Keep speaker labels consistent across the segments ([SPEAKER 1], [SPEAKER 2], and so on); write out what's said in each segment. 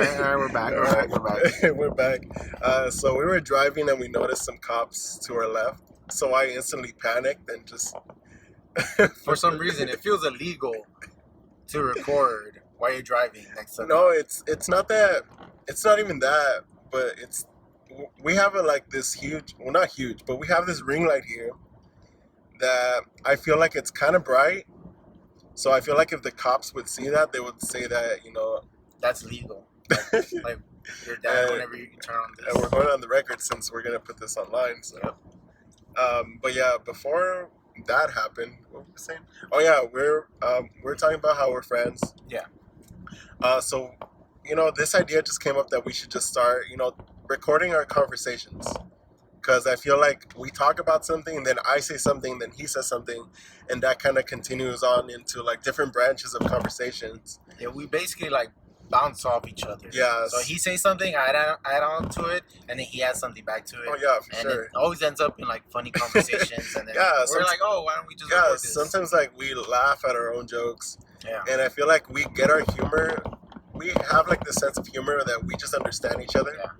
[SPEAKER 1] right, we're back.
[SPEAKER 2] We're back. So we were driving and we noticed some cops to our left. So I instantly panicked and just.
[SPEAKER 1] For some reason, it feels illegal to record while you're driving next to
[SPEAKER 2] No, it's not that. It's not even that. But we have this huge. Well, not huge, but we have this ring light here that I feel like it's kind of bright. So I feel like if the cops would see that, they would say that
[SPEAKER 1] that's legal. Like you're down whenever you turn on this.
[SPEAKER 2] And we're going on the record since we're gonna put this online. So,
[SPEAKER 1] Yep.
[SPEAKER 2] But yeah, before that happened, what were we saying? Oh yeah, we're talking about how we're friends.
[SPEAKER 1] Yeah.
[SPEAKER 2] So, this idea just came up that we should just start, recording our conversations. Because I feel like we talk about something, and then I say something, then he says something, and that kind of continues on into different branches of conversations.
[SPEAKER 1] Yeah, we basically bounce off each other.
[SPEAKER 2] Yeah.
[SPEAKER 1] So he says something, I add on to it, and then he adds something back to it.
[SPEAKER 2] Oh yeah, for
[SPEAKER 1] and
[SPEAKER 2] sure.
[SPEAKER 1] it always ends up in funny conversations, and then we're like, oh, why don't we just
[SPEAKER 2] yeah?
[SPEAKER 1] record this?
[SPEAKER 2] Sometimes we laugh at our own jokes.
[SPEAKER 1] Yeah.
[SPEAKER 2] And I feel like we get our humor. We have this sense of humor that we just understand each other.
[SPEAKER 1] Yeah.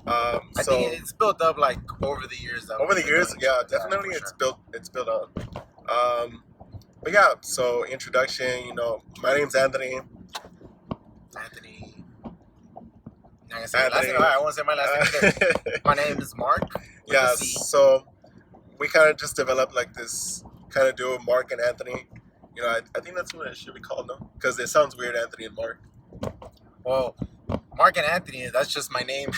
[SPEAKER 2] I
[SPEAKER 1] think it's built up over the years.
[SPEAKER 2] Over the years, yeah, definitely it's built up. But yeah, so introduction. My name's Anthony.
[SPEAKER 1] Anthony. I won't say my last name either. My name is Mark.
[SPEAKER 2] Yeah, so we kind of just developed this kind of duo, Mark and Anthony. I think that's what it should be called, no? Because it sounds weird, Anthony and Mark.
[SPEAKER 1] Well, Mark and Anthony, that's just my name.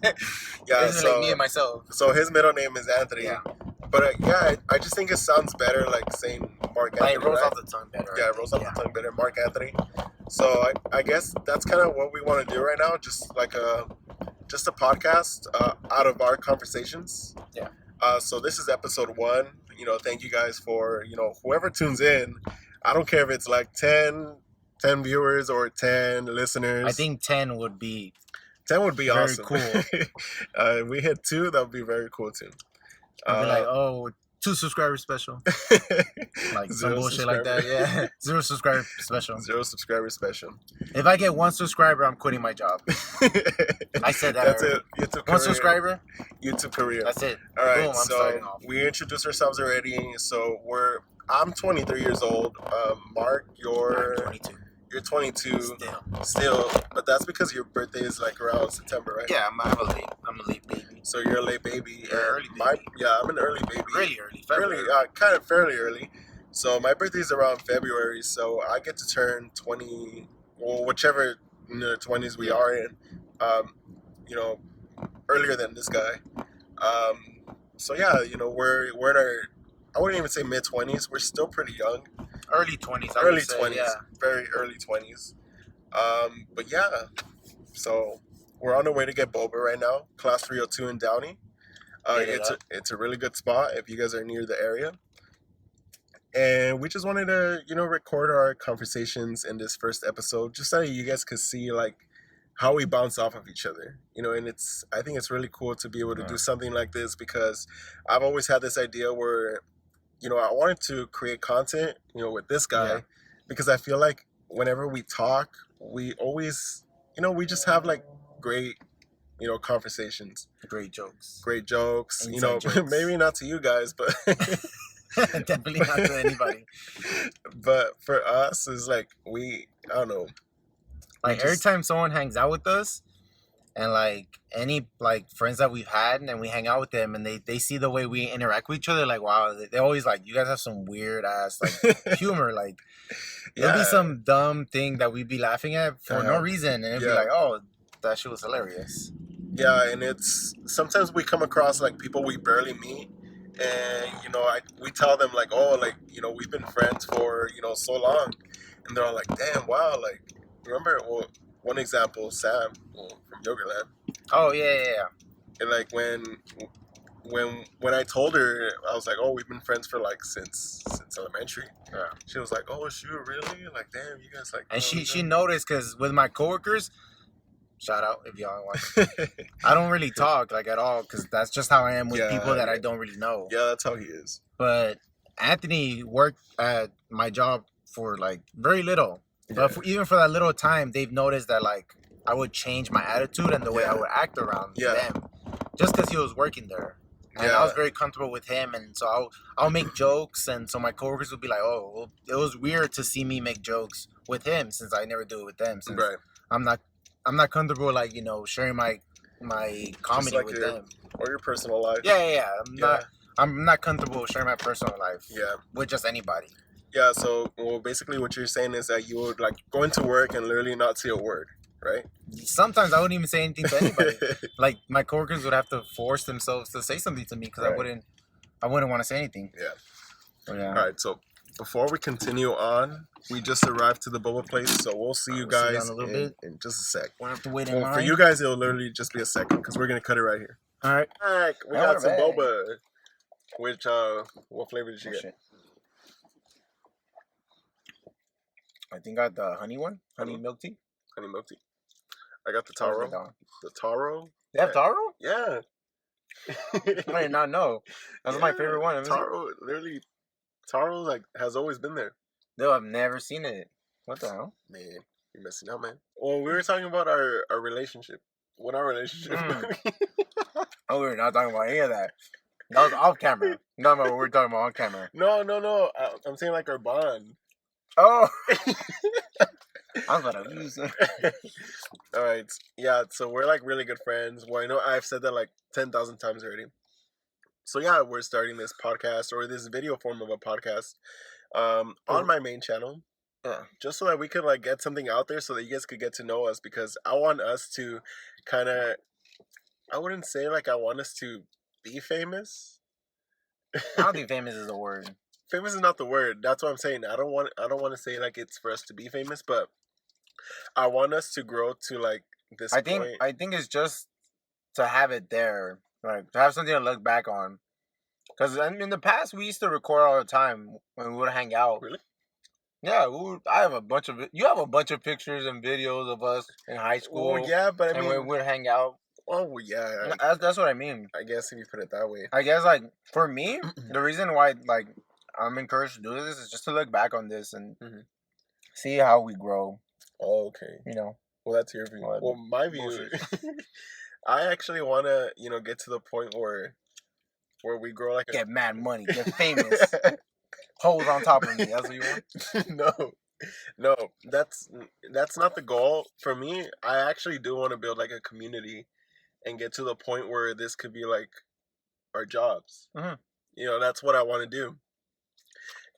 [SPEAKER 2] Yeah,
[SPEAKER 1] this is me and myself.
[SPEAKER 2] So his middle name is Anthony.
[SPEAKER 1] Yeah.
[SPEAKER 2] But I just think it sounds better saying Mark Anthony.
[SPEAKER 1] It rolls off the tongue better.
[SPEAKER 2] Yeah, it rolls off the tongue better, Mark Anthony. So I guess that's kind of what we want to do right now, just a podcast out of our conversations.
[SPEAKER 1] Yeah.
[SPEAKER 2] So this is episode 1. Thank you guys for whoever tunes in. I don't care if it's 10 viewers or 10 listeners.
[SPEAKER 1] I think 10 would be.
[SPEAKER 2] 10 would be
[SPEAKER 1] very
[SPEAKER 2] awesome.
[SPEAKER 1] Cool.
[SPEAKER 2] If we hit 2, that would be very cool too.
[SPEAKER 1] Be 2 subscriber special. Some bullshit like that. Yeah. 0 subscriber special.
[SPEAKER 2] 0 subscriber special.
[SPEAKER 1] If I get 1 subscriber, I'm quitting my job. I said that.
[SPEAKER 2] That's
[SPEAKER 1] already.
[SPEAKER 2] it. YouTube
[SPEAKER 1] 1 subscriber.
[SPEAKER 2] YouTube career.
[SPEAKER 1] That's it.
[SPEAKER 2] All right.
[SPEAKER 1] Boom, I'm starting off.
[SPEAKER 2] We introduced ourselves already. So I'm 23 years old. Mark,
[SPEAKER 1] I'm 22.
[SPEAKER 2] You're 22.
[SPEAKER 1] Still.
[SPEAKER 2] But that's because your birthday is around September, right?
[SPEAKER 1] Yeah, I'm a late baby.
[SPEAKER 2] So you're a late baby.
[SPEAKER 1] You're early baby.
[SPEAKER 2] I'm an early baby.
[SPEAKER 1] Really early. February.
[SPEAKER 2] Kind of fairly early. So my birthday is around February. So I get to turn 20, well, whichever 20s we are in. Earlier than this guy. So yeah, we're in our, I wouldn't even say mid-20s. We're still pretty young.
[SPEAKER 1] Early 20s.
[SPEAKER 2] Early 20s.
[SPEAKER 1] Yeah.
[SPEAKER 2] Very early 20s. But yeah, so we're on the way to get boba right now. Class 302 in Downey. It's a really good spot if you guys are near the area. And we just wanted to, record our conversations in this first episode, just so you guys could see how we bounce off of each other, and I think it's really cool to be able to do something like this, because I've always had this idea where, I wanted to create content, with this guy, because I feel like whenever we talk, we always, we just have great, conversations.
[SPEAKER 1] Great jokes.
[SPEAKER 2] Jokes. Maybe not to you guys, but
[SPEAKER 1] definitely not to anybody.
[SPEAKER 2] But for us, it's I don't know.
[SPEAKER 1] Every time someone hangs out with us, and any friends that we've had, and we hang out with them, and they see the way we interact with each other, wow, they always you guys have some weird ass humor. There'll be some dumb thing that we'd be laughing at for no reason, and it'd be oh, that shit was hilarious.
[SPEAKER 2] Yeah, and it's sometimes we come across people we barely meet, and we tell them we've been friends for so long, and they're all damn, wow, remember, one example, Sam from Yogurtland.
[SPEAKER 1] Oh yeah.
[SPEAKER 2] And when I told her, I was oh, we've been friends for since elementary.
[SPEAKER 1] Yeah.
[SPEAKER 2] She was oh shoot, really? Damn, you guys
[SPEAKER 1] And she noticed, because with my coworkers, shout out if y'all want. I don't really talk at all, because that's just how I am with people that I don't really know.
[SPEAKER 2] Yeah, that's how he is.
[SPEAKER 1] But Anthony worked at my job for very little. But even for that little time, they've noticed that I would change my attitude and the way I would act around them, just because he was working there. And I was very comfortable with him, and so I'll make jokes, and so my coworkers would be like, "Oh, well, it was weird to see me make jokes with him since I never do it with them. Since I'm not comfortable like sharing my comedy like with them
[SPEAKER 2] or your personal life.
[SPEAKER 1] Yeah. I'm not comfortable sharing my personal life. With just anybody.
[SPEAKER 2] Yeah. So basically, what you're saying is that you would like go into work and literally not say a word. Right.
[SPEAKER 1] Sometimes I wouldn't even say anything to anybody. Like my coworkers would have to force themselves to say something to me because I wouldn't want to say anything.
[SPEAKER 2] Yeah. All right. So before we continue on, we just arrived to the boba place, so we'll see you guys in just a sec.
[SPEAKER 1] We'll have to wait in line.
[SPEAKER 2] For you guys, it'll literally just be a second because we're gonna cut it right here.
[SPEAKER 1] All right.
[SPEAKER 2] We got some boba. Which what flavor did you get?
[SPEAKER 1] I think I got the honey one, honey milk tea.
[SPEAKER 2] Honey milk tea. I got the taro. The taro.
[SPEAKER 1] They have taro?
[SPEAKER 2] Yeah.
[SPEAKER 1] I did not know. That's my favorite one.
[SPEAKER 2] Taro, literally, taro like has always been there.
[SPEAKER 1] No, I've never seen it. What the hell?
[SPEAKER 2] Man, you're missing out, man. Well, we were talking about our relationship. What our relationship?
[SPEAKER 1] Oh, we were not talking about any of that. That was off camera. No, what we're talking about on camera.
[SPEAKER 2] No. I'm saying like our bond.
[SPEAKER 1] Oh. I'm about to lose.
[SPEAKER 2] All right. Yeah, so we're like really good friends. Well, I know I've said that like 10,000 times already. So yeah, we're starting this podcast or this video form of a podcast on my main channel. Yeah. Just so that we could like get something out there so that you guys could get to know us, because I want us to kind of, I wouldn't say like I want us to be famous.
[SPEAKER 1] I don't think famous is the word.
[SPEAKER 2] Famous is not the word. That's what I'm saying. I don't want to say like it's for us to be famous, but I want us to grow to like this point.
[SPEAKER 1] I think it's just to have it there, like to have something to look back on. Because in the past we used to record all the time when we would hang out.
[SPEAKER 2] Really?
[SPEAKER 1] Yeah, I have a bunch of you have a bunch of pictures and videos of us in high school.
[SPEAKER 2] Well, yeah, but I mean,
[SPEAKER 1] we would hang out.
[SPEAKER 2] Oh yeah,
[SPEAKER 1] that's what I mean.
[SPEAKER 2] I guess if you put it that way.
[SPEAKER 1] I guess like for me, the reason why like I'm encouraged to do this is just to look back on this and see how we grow.
[SPEAKER 2] Oh, okay. Well, that's your view. Well, my view, I actually want to, get to the point where we grow like
[SPEAKER 1] get mad money, get famous, holes on top of me. That's what you
[SPEAKER 2] want? No, that's not the goal for me. I actually do want to build like a community and get to the point where this could be like our jobs. That's what I want to do.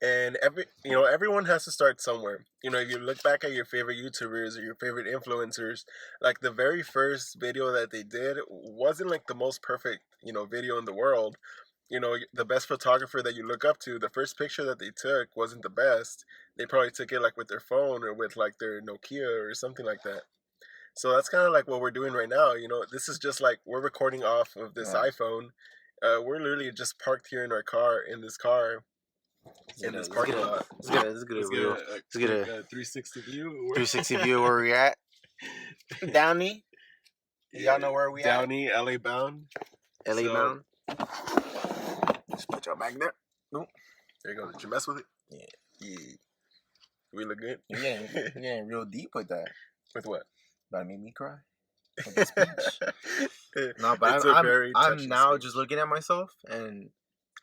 [SPEAKER 2] And everyone has to start somewhere. If you look back at your favorite YouTubers or your favorite influencers, like the very first video that they did wasn't like the most perfect, video in the world. The best photographer that you look up to, the first picture that they took wasn't the best. They probably took it like with their phone or with like their Nokia or something like that. So that's kind of like what we're doing right now. This is just like we're recording off of this iPhone. We're literally just parked here in this car. In this parking lot.
[SPEAKER 1] Let's get a
[SPEAKER 2] 360 view.
[SPEAKER 1] 360 view where we at. Downey. Y'all know where we at?
[SPEAKER 2] Downey, LA bound.
[SPEAKER 1] LA bound. Just put y'all back there.
[SPEAKER 2] Nope. There you go. Did you mess with it?
[SPEAKER 1] Yeah.
[SPEAKER 2] We look good?
[SPEAKER 1] You're getting real deep with that.
[SPEAKER 2] With what?
[SPEAKER 1] That made me cry. With the speech. No, but I'm now just looking at myself and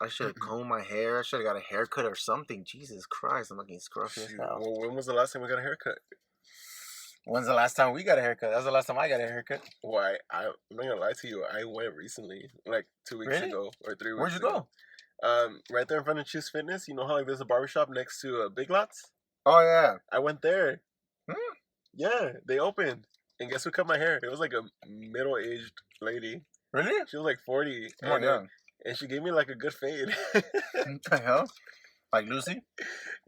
[SPEAKER 1] I should have combed my hair. I should have got a haircut or something. Jesus Christ, I'm looking scruffy as hell.
[SPEAKER 2] Well, when was the last time we got a haircut?
[SPEAKER 1] When's the last time we got a haircut? That was the last time I got a haircut.
[SPEAKER 2] Why? I'm not gonna lie to you. I went recently, like 2 weeks ago or 3 weeks ago.
[SPEAKER 1] Where'd you
[SPEAKER 2] go? Right there in front of Choose Fitness. You know how like there's a barbershop next to Big Lots?
[SPEAKER 1] Oh yeah.
[SPEAKER 2] I went there. Yeah, they opened. And guess who cut my hair? It was like a middle-aged lady.
[SPEAKER 1] Really?
[SPEAKER 2] She was like 40.
[SPEAKER 1] Oh yeah.
[SPEAKER 2] And she gave me like a good fade.
[SPEAKER 1] What the hell? Like Lucy?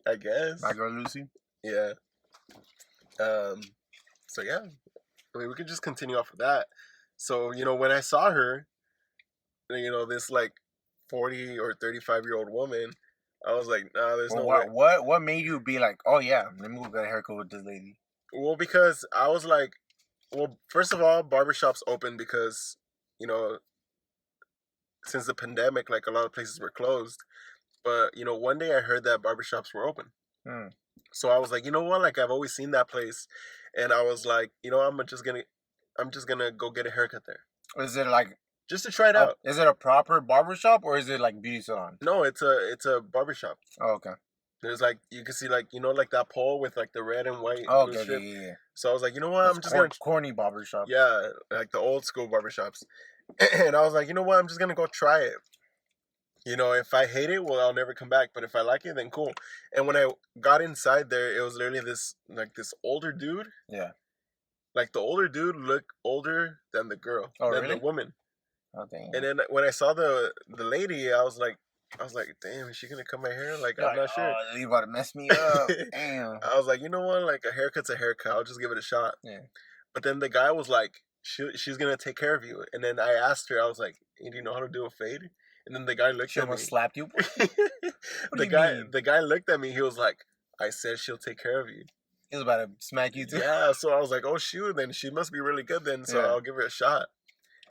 [SPEAKER 2] I guess.
[SPEAKER 1] My girl Lucy?
[SPEAKER 2] Yeah. So yeah. I mean, we could just continue off of that. So, when I saw her, this like 40 or 35-year-old woman, I was like, nah, there's no way.
[SPEAKER 1] What made you be like, oh yeah, let me go get a haircut with this lady?
[SPEAKER 2] Well, because I was like, first of all, barbershops open because, since the pandemic, like a lot of places were closed. But, one day I heard that barbershops were open. So I was like, you know what? Like I've always seen that place. and I was like, you know, I'm just gonna go get a haircut there.
[SPEAKER 1] Is it like
[SPEAKER 2] just to try it out?
[SPEAKER 1] Is it a proper barbershop or is it like beauty salon?
[SPEAKER 2] No, it's a barbershop.
[SPEAKER 1] Oh, okay.
[SPEAKER 2] There's like you can see like like that pole with like the red and white.
[SPEAKER 1] Oh, okay, yeah.
[SPEAKER 2] So I was like, you know what, I'm just gonna
[SPEAKER 1] corny barbershop.
[SPEAKER 2] Yeah, like the old school barbershops. And I was like, you know what, I'm just gonna go try it. You know, if I hate it, well, I'll never come back. But if I like it, then cool. And when I got inside there, it was literally this older dude.
[SPEAKER 1] Yeah.
[SPEAKER 2] Like the older dude looked older than the girl, than the woman.
[SPEAKER 1] Oh, dang.
[SPEAKER 2] And then when I saw the lady, I was like, damn, is she gonna cut my hair? Like, I'm not sure.
[SPEAKER 1] Oh, you about to mess me up. Damn.
[SPEAKER 2] I was like, you know what? Like, a haircut's a haircut. I'll just give it a shot.
[SPEAKER 1] Yeah. But
[SPEAKER 2] then the guy was like, she's gonna take care of you. And then I asked her, I was like, hey, do you know how to do a fade? And then the guy looked at me.
[SPEAKER 1] She slapped you?
[SPEAKER 2] The guy looked at me. He was like, I said she'll take care of you.
[SPEAKER 1] He was about to smack you too.
[SPEAKER 2] Yeah, so I was like, oh shoot, then she must be really good then. So I'll give her a shot.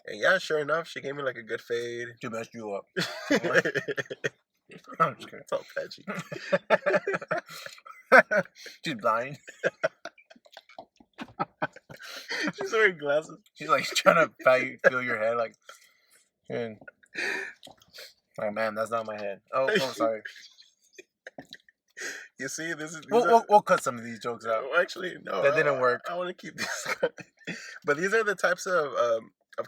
[SPEAKER 2] And yeah, sure enough, she gave me like a good fade.
[SPEAKER 1] She messed you up.
[SPEAKER 2] I'm just kidding. It's all patchy.
[SPEAKER 1] She's blind.
[SPEAKER 2] She's wearing glasses.
[SPEAKER 1] She's like trying to feel your head, like, oh man, that's not my head. Oh, sorry.
[SPEAKER 2] You see,
[SPEAKER 1] we'll cut some of these jokes out.
[SPEAKER 2] Actually, no,
[SPEAKER 1] that didn't work.
[SPEAKER 2] I want to keep this. But these are the types of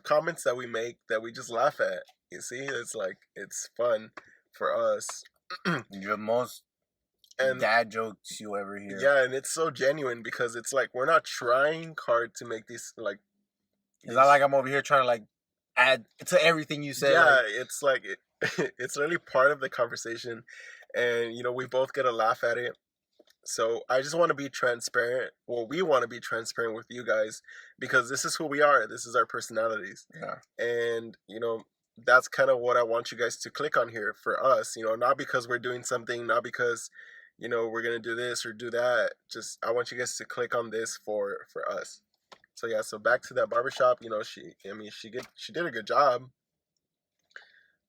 [SPEAKER 2] comments that we make that we just laugh at. You see, it's like it's fun for us.
[SPEAKER 1] The most dad jokes you ever hear.
[SPEAKER 2] Yeah, and it's so genuine because it's like we're not trying hard to make these like.
[SPEAKER 1] It's not like I'm over here trying to like add to everything you say.
[SPEAKER 2] Yeah, it's like it's really part of the conversation, and we both get a laugh at it. So I just want to be transparent. Well, we want to be transparent with you guys because this is who we are. This is our personalities.
[SPEAKER 1] Yeah.
[SPEAKER 2] And that's kind of what I want you guys to click on here for us. Not because we're doing something, not because we're gonna do this or do that. Just I want you guys to click on this for us. So yeah, so back to that barbershop. She did a good job.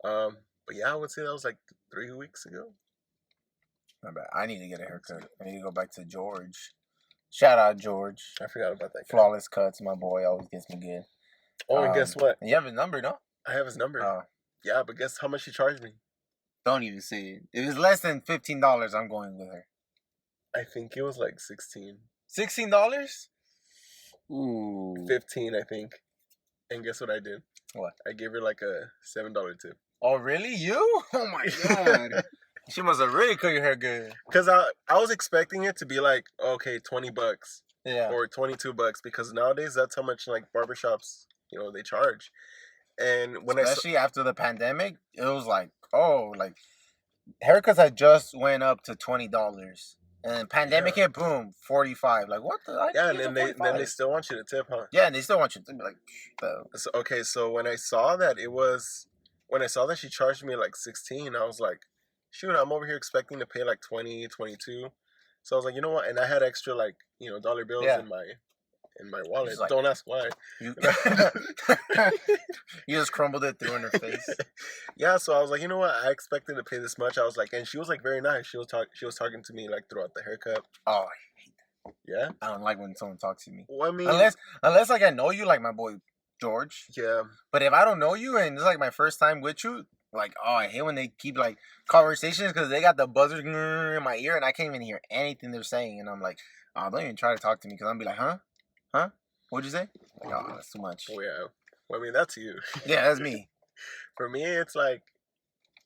[SPEAKER 2] But yeah, I would say that was like 3 weeks ago.
[SPEAKER 1] Not bad. I need to get a haircut. I need to go back to George. Shout out George.
[SPEAKER 2] I forgot about that guy.
[SPEAKER 1] Flawless cuts, my boy always gets me good.
[SPEAKER 2] Oh, and guess what?
[SPEAKER 1] You have his number, no?
[SPEAKER 2] I have his number. Yeah, but guess how much he charged me?
[SPEAKER 1] Don't even say it. If it's less than $15, I'm going with her.
[SPEAKER 2] I think it was like $16.
[SPEAKER 1] $16? Ooh.
[SPEAKER 2] 15, I think. And guess what I did?
[SPEAKER 1] What?
[SPEAKER 2] I gave her like a $7 tip.
[SPEAKER 1] Oh, really? You? Oh my god. She must have really cut your hair good.
[SPEAKER 2] Because I was expecting it to be like, okay, $20.
[SPEAKER 1] Yeah.
[SPEAKER 2] Or $22 because nowadays that's how much like barbershops, they charge. And when
[SPEAKER 1] especially after the pandemic, it was like, haircuts had just went up to $20. And pandemic hit, boom, 45. Like, what the?
[SPEAKER 2] Yeah, and then they still want you to tip, huh?
[SPEAKER 1] Yeah, and they still want you to be like,
[SPEAKER 2] so when I saw that she charged me like 16, I was like, shoot, I'm over here expecting to pay like 20, 22. So I was like, you know what? And I had extra like, dollar bills in my wallet. Like, don't ask why.
[SPEAKER 1] You just crumbled it through in her face.
[SPEAKER 2] Yeah, so I was like, you know what? I expected to pay this much. I was like, and she was like very nice. She was talking to me like throughout the haircut.
[SPEAKER 1] Oh,
[SPEAKER 2] yeah.
[SPEAKER 1] I don't like when someone talks to me.
[SPEAKER 2] Well, I mean,
[SPEAKER 1] unless like I know you, like my boy George.
[SPEAKER 2] Yeah.
[SPEAKER 1] But if I don't know you and it's like my first time with you, like, I hate when they keep like conversations because they got the buzzers in my ear and I can't even hear anything they're saying, and I'm like, don't even try to talk to me because I'm be like, huh? What'd you say? Like, that's too much.
[SPEAKER 2] Oh yeah. Well, I mean, that's you.
[SPEAKER 1] Yeah, that's me.
[SPEAKER 2] For me, it's like,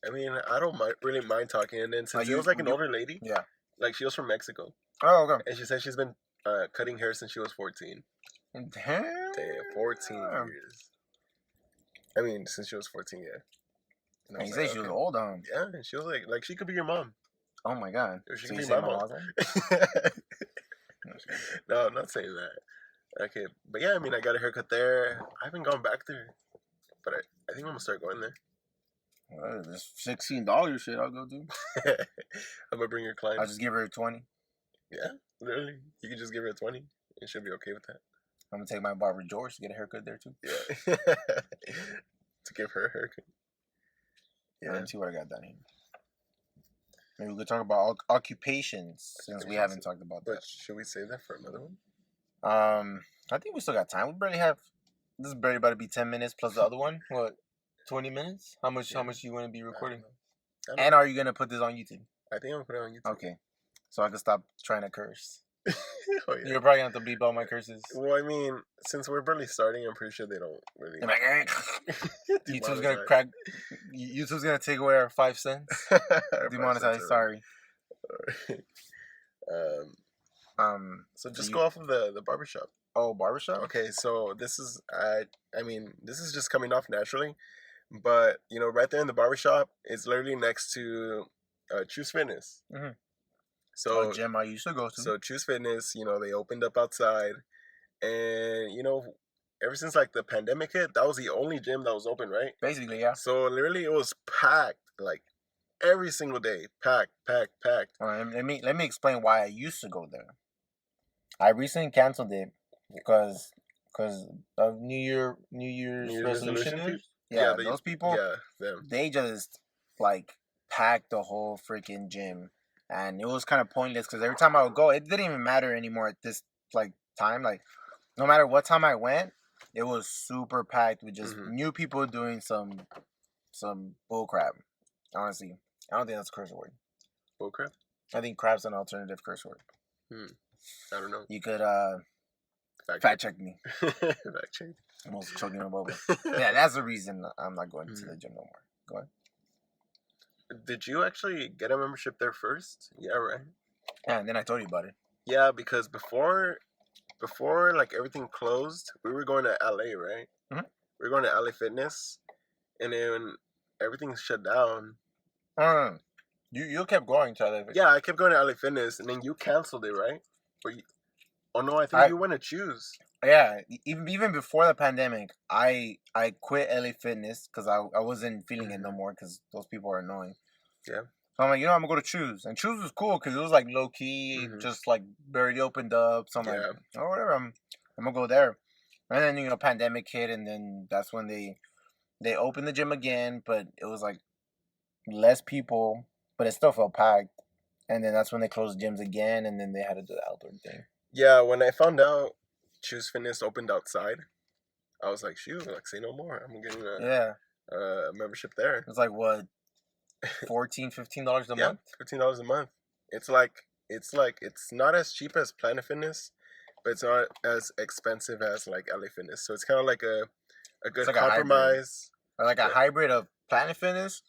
[SPEAKER 2] I mean, I don't really mind talking. And then since it was like an older lady,
[SPEAKER 1] yeah,
[SPEAKER 2] like she was from Mexico.
[SPEAKER 1] Oh, okay.
[SPEAKER 2] And she said she's been cutting hair since she was 14.
[SPEAKER 1] Damn.
[SPEAKER 2] 14 years. I mean, since she was 14, yeah.
[SPEAKER 1] And you say she was old, huh?
[SPEAKER 2] Yeah, and she was like she could be your mom.
[SPEAKER 1] Oh my god.
[SPEAKER 2] Or she could be my mom. No, I'm not saying that. Okay, but yeah, I mean, I got a haircut there. I haven't gone back there, but I think I'm gonna start going there.
[SPEAKER 1] Well, this $16 shit I'll go do.
[SPEAKER 2] I'm gonna bring your client.
[SPEAKER 1] I'll just give her 20.
[SPEAKER 2] Yeah, literally. You can just give her 20 and she'll be okay with that.
[SPEAKER 1] I'm gonna take my barber George to get a haircut there too.
[SPEAKER 2] Yeah. To give her a haircut.
[SPEAKER 1] Yeah. Let me see what I got down here. Maybe we could talk about occupations since we haven't talked about that.
[SPEAKER 2] Should we save that for another one?
[SPEAKER 1] I think we still got time. We barely have. This is barely about to be 10 minutes plus the other one. What? 20 minutes? How much?
[SPEAKER 2] Yeah.
[SPEAKER 1] How much do you want to be recording?
[SPEAKER 2] I don't
[SPEAKER 1] And
[SPEAKER 2] know.
[SPEAKER 1] are you gonna put this on YouTube?
[SPEAKER 2] I think I'm gonna put it on YouTube.
[SPEAKER 1] Okay, so I can stop trying to curse.
[SPEAKER 2] Oh, yeah.
[SPEAKER 1] You're probably gonna have to bleep all my curses.
[SPEAKER 2] Well, I mean, since we're barely starting, I'm pretty sure they don't really.
[SPEAKER 1] I'm like, YouTube's gonna crack. YouTube's gonna take away our 5 cents. Demonetize. Sorry.
[SPEAKER 2] So just go off of the barbershop.
[SPEAKER 1] Oh, barbershop.
[SPEAKER 2] Okay, so this is I mean this is just coming off naturally, but you know right there in the barbershop is literally next to Choose Fitness.
[SPEAKER 1] Mm-hmm.
[SPEAKER 2] So
[SPEAKER 1] gym I used to go to.
[SPEAKER 2] So Choose Fitness, you know, they opened up outside, and you know, ever since like the pandemic hit, that was the only gym that was open, right?
[SPEAKER 1] Basically, yeah.
[SPEAKER 2] So literally, it was packed like every single day, packed.
[SPEAKER 1] All right, let me explain why I used to go there. I recently canceled it because of New Year's resolution. Yeah, those people.
[SPEAKER 2] Yeah, them.
[SPEAKER 1] They just like packed the whole freaking gym, and it was kind of pointless because every time I would go, it didn't even matter anymore at this like time. Like no matter what time I went, it was super packed with just new people doing some bull crap. Honestly, I don't think that's a curse word.
[SPEAKER 2] Bull crap?
[SPEAKER 1] I think crap's an alternative curse word.
[SPEAKER 2] I don't know.
[SPEAKER 1] You could fact check me.
[SPEAKER 2] Fact check.
[SPEAKER 1] Almost choking on bubble. Yeah, that's the reason I'm not going to the gym no more. Go ahead.
[SPEAKER 2] Did you actually get a membership there first? Yeah, right.
[SPEAKER 1] Yeah, and then I told you about it.
[SPEAKER 2] Yeah, because before like everything closed, we were going to LA, right?
[SPEAKER 1] Mm-hmm.
[SPEAKER 2] We were going to LA Fitness, and then everything shut down.
[SPEAKER 1] You kept going to LA Fitness.
[SPEAKER 2] Yeah, I kept going to LA Fitness, and then you canceled it, right? Oh no, I think you went to Choose.
[SPEAKER 1] Yeah, even before the pandemic, I quit LA Fitness because I wasn't feeling it no more because those people are annoying.
[SPEAKER 2] Yeah.
[SPEAKER 1] So I'm like, I'm gonna go to Choose, and Choose was cool because it was like low key, just like barely opened up. So I'm like, oh whatever, I'm gonna go there. And then pandemic hit, and then that's when they opened the gym again, but it was like less people, but it still felt packed. And then that's when they closed gyms again, and then they had to do the outdoor thing.
[SPEAKER 2] Yeah, when I found out Choose Fitness opened outside, I was like, shoot, like say no more. I'm getting a membership there.
[SPEAKER 1] It's like what, $14, $15 a month?
[SPEAKER 2] $15 a month. It's not as cheap as Planet Fitness, but it's not as expensive as like LA Fitness. So it's kind of like a good compromise.
[SPEAKER 1] Like a hybrid of Planet Fitness.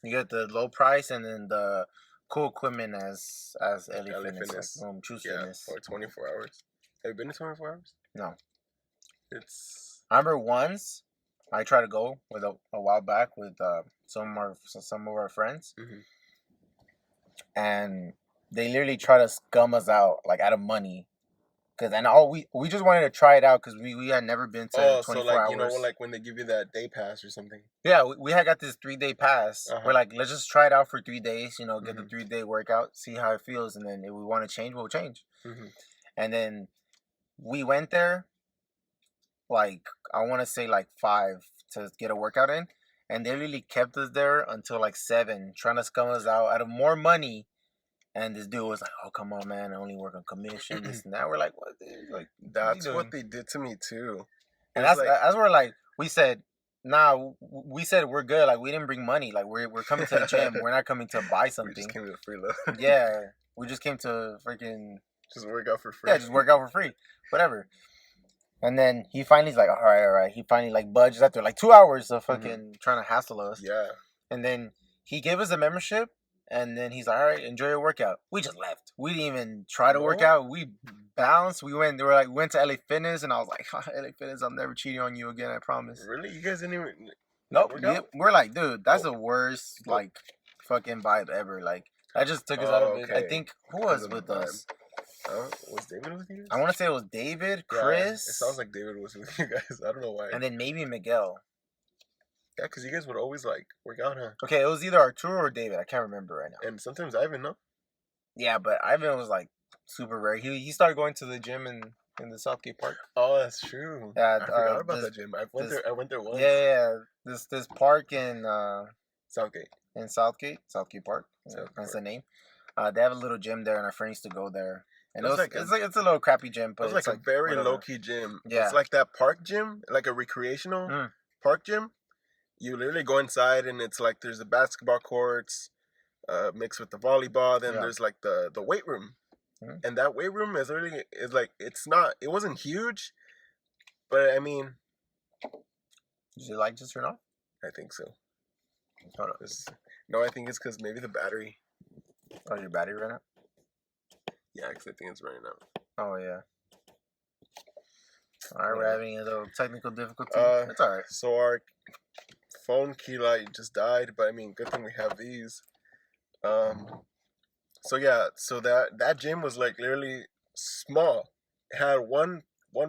[SPEAKER 1] You get the low price and then the cool equipment as LA Fitness. Like, Choose Fitness.
[SPEAKER 2] For 24 hours. Have you been to 24 hours?
[SPEAKER 1] No.
[SPEAKER 2] I
[SPEAKER 1] remember once I tried to go with a while back with some of our friends, and they literally try to scum us out like out of money, we just wanted to try it out because we had never been to 24 hours.
[SPEAKER 2] You know, like when they give you that day pass or something.
[SPEAKER 1] Yeah, we had got this 3-day pass. We're like, let's just try it out for 3 days. Get the 3-day workout, see how it feels, and then if we want to change, we'll change. And then we went there, like, I want to say, like, 5 to get a workout in. And they really kept us there until, like, 7, trying to scum us out of more money. And this dude was like, oh, come on, man, I only work on commission, this and that. We're like, what, dude? Like,
[SPEAKER 2] that's what they did to me, too.
[SPEAKER 1] And that's where, like, we said, nah, we said we're good. Like, we didn't bring money. Like, we're coming to the gym. We're not coming to buy something. We
[SPEAKER 2] just came to free love.
[SPEAKER 1] Yeah, we just came to freaking...
[SPEAKER 2] just work out for free.
[SPEAKER 1] Yeah, just work out for free. Whatever. And then he finally's like, all right. He finally, like, budges after, like, 2 hours of fucking trying to hassle us.
[SPEAKER 2] Yeah.
[SPEAKER 1] And then he gave us a membership. And then he's like, all right, enjoy your workout. We just left. We didn't even try to work out. We bounced. We went to LA Fitness. And I was like, LA Fitness, I'm never cheating on you again, I promise.
[SPEAKER 2] Really? You guys didn't even...
[SPEAKER 1] Nope. We're like, dude, that's the worst, like, fucking vibe ever. Like, that just took us out of it. I think, who was with us?
[SPEAKER 2] Was David with you?
[SPEAKER 1] I want to say it was David, Chris.
[SPEAKER 2] It sounds like David was with you guys. I don't know why.
[SPEAKER 1] And then maybe Miguel.
[SPEAKER 2] Yeah, because you guys would always, like, work out, huh?
[SPEAKER 1] Okay, it was either Arturo or David. I can't remember right now.
[SPEAKER 2] And sometimes Ivan, no?
[SPEAKER 1] Yeah, but Ivan was, like, super rare. He started going to the gym in the Southgate Park.
[SPEAKER 2] Oh, that's true.
[SPEAKER 1] Yeah,
[SPEAKER 2] I forgot about that gym. I went there once.
[SPEAKER 1] Yeah. This park in...
[SPEAKER 2] Southgate.
[SPEAKER 1] In Southgate Park. That's the name. They have a little gym there, and our friend used to go there. And it's a little crappy gym, but
[SPEAKER 2] it was like a very low key gym.
[SPEAKER 1] Yeah.
[SPEAKER 2] It's like that park gym, like a recreational park gym. You literally go inside and it's like there's the basketball courts, mixed with the volleyball. Then there's like the weight room, and that weight room is literally it wasn't huge, but I mean,
[SPEAKER 1] did the light just turn off?
[SPEAKER 2] I think so.
[SPEAKER 1] Hold on.
[SPEAKER 2] No, I think it's because maybe the battery.
[SPEAKER 1] Oh, your battery ran out?
[SPEAKER 2] Yeah, because I think it's running out.
[SPEAKER 1] Oh, yeah. Alright, we're having a little technical difficulty. It's alright.
[SPEAKER 2] So our phone key light just died, but I mean, good thing we have these. So yeah, so that gym was like literally small. It had one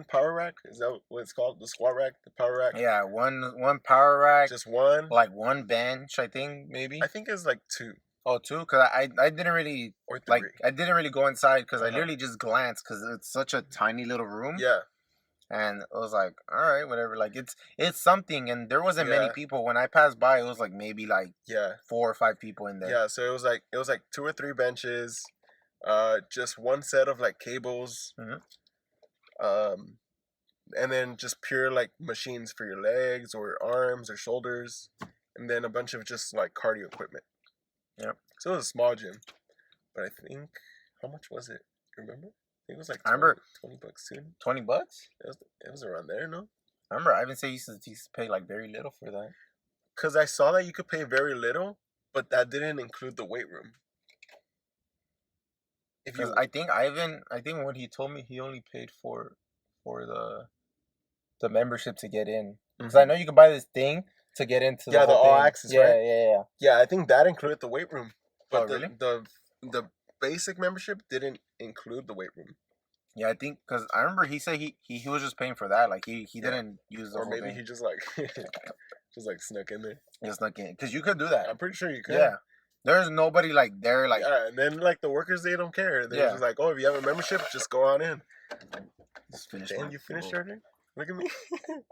[SPEAKER 2] power rack. Is that what it's called? The squat rack, the power rack.
[SPEAKER 1] Yeah, one power rack.
[SPEAKER 2] Just one.
[SPEAKER 1] Like one bench, I think maybe.
[SPEAKER 2] I think it's like two.
[SPEAKER 1] Oh, two? Because I didn't really
[SPEAKER 2] or three.
[SPEAKER 1] I didn't really go inside because I literally just glanced because it's such a tiny little room.
[SPEAKER 2] Yeah.
[SPEAKER 1] And I was like, all right, whatever. Like it's something, and there wasn't many people. When I passed by, it was like maybe like 4 or 5 people in there.
[SPEAKER 2] Yeah, so it was like 2 or 3 benches, just one set of like cables, and then just pure like machines for your legs or arms or shoulders, and then a bunch of just like cardio equipment.
[SPEAKER 1] Yep.
[SPEAKER 2] So it was a small gym, but I think how much was it? Remember? I think it was like 20 bucks too.
[SPEAKER 1] $20?
[SPEAKER 2] It was around there, no?
[SPEAKER 1] I remember Ivan said he used to pay like very little for that.
[SPEAKER 2] Cause I saw that you could pay very little, but that didn't include the weight room.
[SPEAKER 1] I think what he told me, he only paid for the membership to get in. Because I know you can buy this thing to get into the whole
[SPEAKER 2] all
[SPEAKER 1] thing.
[SPEAKER 2] access, right?
[SPEAKER 1] Yeah.
[SPEAKER 2] Yeah, I think that included the weight room. But
[SPEAKER 1] really?
[SPEAKER 2] The basic membership didn't include the weight room.
[SPEAKER 1] Yeah, I think because I remember he said he was just paying for that. Like he didn't use the whole thing.
[SPEAKER 2] Or maybe he just like just like snuck in there.
[SPEAKER 1] Just snuck in because you could do that.
[SPEAKER 2] I'm pretty sure you could.
[SPEAKER 1] Yeah. There's nobody like there like.
[SPEAKER 2] Yeah, and then like the workers, they don't care. They're just like, oh, if you have a membership, just go on in.
[SPEAKER 1] Just finish.
[SPEAKER 2] Damn, you finished already? Look at me,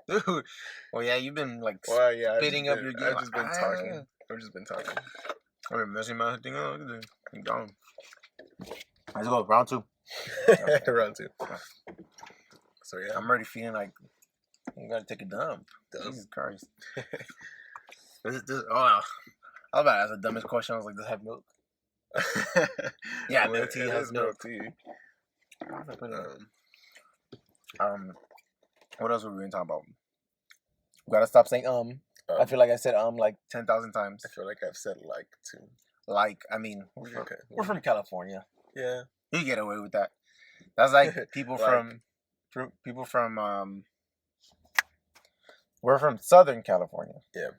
[SPEAKER 1] dude. Well, yeah, you've been like spitting up your game.
[SPEAKER 2] I've just been talking. I've just been talking.
[SPEAKER 1] I've been messing my thing up. Look at this. I'm gone. Let's go round 2.
[SPEAKER 2] Round 2. So yeah,
[SPEAKER 1] I'm already feeling like I gotta take a dump. Jesus Christ. I was about to ask the dumbest question. I was like, does it have milk? Yeah, milk tea has milk. What else were we going to talk about? We gotta stop saying I feel like I said like 10,000 times.
[SPEAKER 2] I feel like I've said like too.
[SPEAKER 1] Like, I mean, we're from California.
[SPEAKER 2] Yeah,
[SPEAKER 1] you get away with that. That's like people from we're from Southern California.
[SPEAKER 2] Yeah.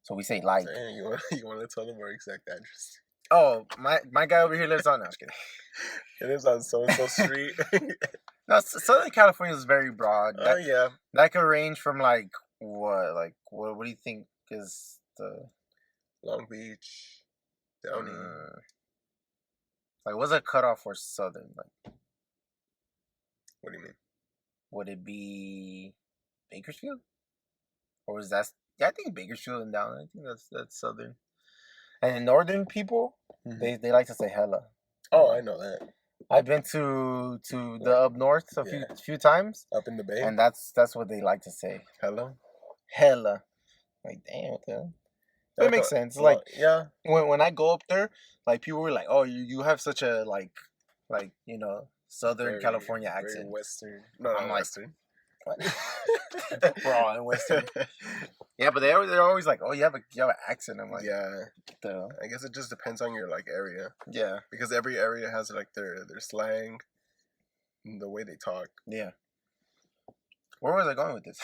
[SPEAKER 1] So we say like.
[SPEAKER 2] Damn, you want to tell them our exact address?
[SPEAKER 1] Oh, my guy over here lives on. No, I'm just kidding.
[SPEAKER 2] It lives on so-and-so street.
[SPEAKER 1] No, Southern California is very broad.
[SPEAKER 2] Yeah.
[SPEAKER 1] That could range from like what do you think is the
[SPEAKER 2] Long Beach, Downey.
[SPEAKER 1] Like, what's a cutoff for Southern? Like,
[SPEAKER 2] what do you mean? Would
[SPEAKER 1] it be Bakersfield, or is that? Yeah, I think Bakersfield and Downey. I think that's Southern. And Northern people, they like to say hella.
[SPEAKER 2] Oh, I know that.
[SPEAKER 1] I've been to the up north a few times.
[SPEAKER 2] Up in the Bay.
[SPEAKER 1] And that's what they like to say.
[SPEAKER 2] Hella.
[SPEAKER 1] Like, damn, what the hell? It makes sense. Like,
[SPEAKER 2] yeah.
[SPEAKER 1] When I go up there, like, people were like, "Oh, you have such a like Southern California accent."
[SPEAKER 2] Very Western. No, I'm Western.
[SPEAKER 1] What? We're all in Western. Yeah, but they're always like, "Oh, you have an accent." I'm like,
[SPEAKER 2] yeah. I guess it just depends on your like area.
[SPEAKER 1] Yeah,
[SPEAKER 2] because every area has like their slang, and the way they talk.
[SPEAKER 1] Yeah. Where was I going with this?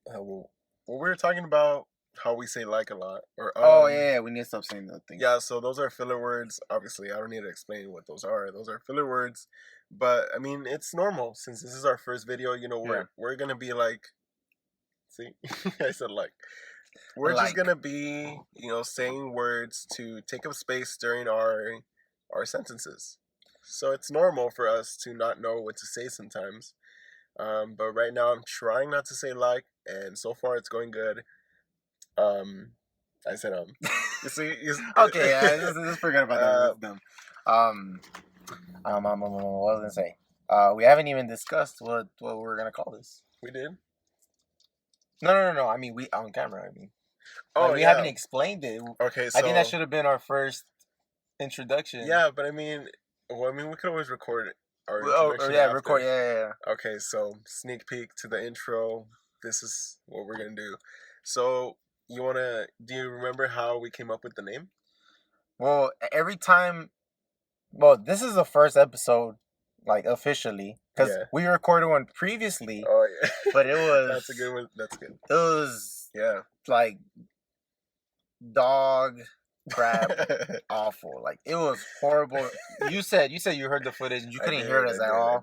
[SPEAKER 2] Well, we were talking about how we say like a lot. Or
[SPEAKER 1] we need to stop saying that thing.
[SPEAKER 2] Yeah, so those are filler words. Obviously, I don't need to explain what those are. Those are filler words. But I mean, it's normal since this is our first video. You know, we're gonna be like, see, I said like, we're just gonna be saying words to take up space during our sentences. So it's normal for us to not know what to say sometimes. But right now I'm trying not to say like, and so far it's going good. I said You see?
[SPEAKER 1] Okay, yeah, just forget about that. That's dumb. What was I gonna say? We haven't even discussed what we're gonna call this.
[SPEAKER 2] We did.
[SPEAKER 1] No. I mean, we on camera. I mean,
[SPEAKER 2] Oh
[SPEAKER 1] we
[SPEAKER 2] yeah.
[SPEAKER 1] haven't explained it.
[SPEAKER 2] Okay, so
[SPEAKER 1] I think that should have been our first introduction.
[SPEAKER 2] yeah, but I mean, well, I mean, we could always record it. Our
[SPEAKER 1] Oh,
[SPEAKER 2] introduction
[SPEAKER 1] yeah,
[SPEAKER 2] after.
[SPEAKER 1] record. Yeah.
[SPEAKER 2] Okay, so sneak peek to the intro. This is what we're gonna do. So do you remember how we came up with the name?
[SPEAKER 1] Well, every time. Well, this is the first episode, like officially, because we recorded one previously.
[SPEAKER 2] Oh yeah,
[SPEAKER 1] but it was.
[SPEAKER 2] That's a good one. That's good.
[SPEAKER 1] It was like dog crap awful. Like it was horrible. You said you heard the footage and you couldn't hear us at all.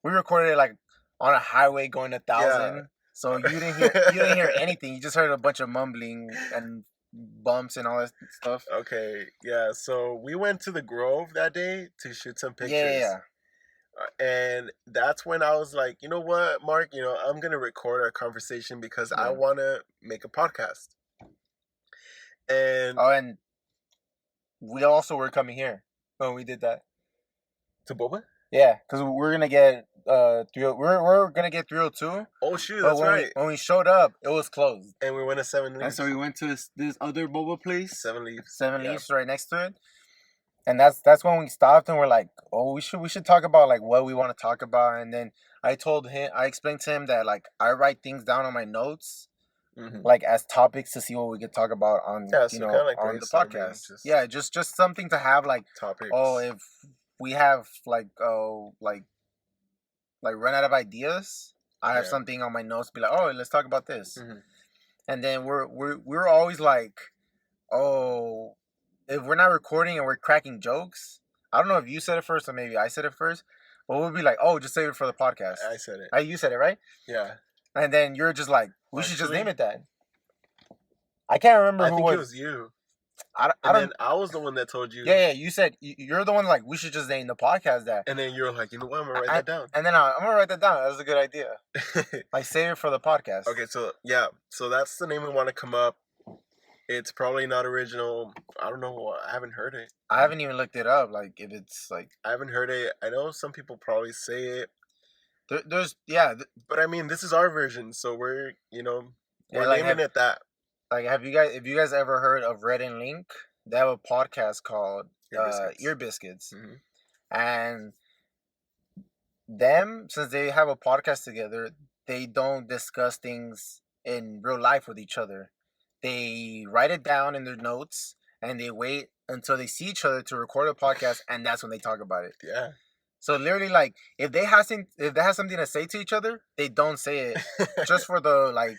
[SPEAKER 1] We recorded it like on a highway going 1,000. Yeah. So you didn't hear anything. You just heard a bunch of mumbling and bumps and all that stuff.
[SPEAKER 2] Okay, yeah. So we went to the Grove that day to shoot some pictures.
[SPEAKER 1] Yeah.
[SPEAKER 2] And that's when I was like, you know what, Mark, I'm going to record our conversation because I want to make a podcast. And
[SPEAKER 1] we also were coming here when we did that.
[SPEAKER 2] To Boba?
[SPEAKER 1] Yeah, because we're gonna get we're gonna get 302.
[SPEAKER 2] Oh shoot, that's right.
[SPEAKER 1] When we showed up, it was closed.
[SPEAKER 2] And we went to 7 Leaves.
[SPEAKER 1] And so we went to this other boba place.
[SPEAKER 2] 7 Leaves.
[SPEAKER 1] 7 Leaves right next to it. And that's when we stopped and we're like, oh, we should talk about like what we want to talk about. And then I explained to him that like I write things down on my notes. Mm-hmm. Like as topics to see what we could talk about on like on the podcast. Just something to have like
[SPEAKER 2] topics.
[SPEAKER 1] Oh, if we have like run out of ideas, I have something on my notes. Be like, oh, let's talk about this. Mm-hmm. And then we're always like, oh, if we're not recording and we're cracking jokes, I don't know if you said it first or maybe I said it first, but we'll be like, oh, just save it for the podcast.
[SPEAKER 2] I said it.
[SPEAKER 1] You said it, right?
[SPEAKER 2] Yeah.
[SPEAKER 1] And then you're just like, we should just name it that. I can't remember who
[SPEAKER 2] I think it was you. I was the one that told you.
[SPEAKER 1] Yeah. You said you're the one like we should just name the podcast that.
[SPEAKER 2] And then you're like, you know what? I'm gonna write that down.
[SPEAKER 1] And then I'm gonna write that down. That's a good idea. Like save it for the podcast.
[SPEAKER 2] Okay, so that's the name we want to come up. It's probably not original. I don't know. I haven't heard it.
[SPEAKER 1] I haven't even looked it up. Like if it's like
[SPEAKER 2] I haven't heard it. I know some people probably say it.
[SPEAKER 1] But
[SPEAKER 2] I mean, this is our version, so we're naming it that.
[SPEAKER 1] Like, have you guys ever heard of Red and Link? They have a podcast called Ear Biscuits. Mm-hmm. And them, since they have a podcast together, they don't discuss things in real life with each other. They write it down in their notes, and they wait until they see each other to record a podcast, and that's when they talk about it.
[SPEAKER 2] Yeah.
[SPEAKER 1] So literally, like, if they have something to say to each other, they don't say it just for the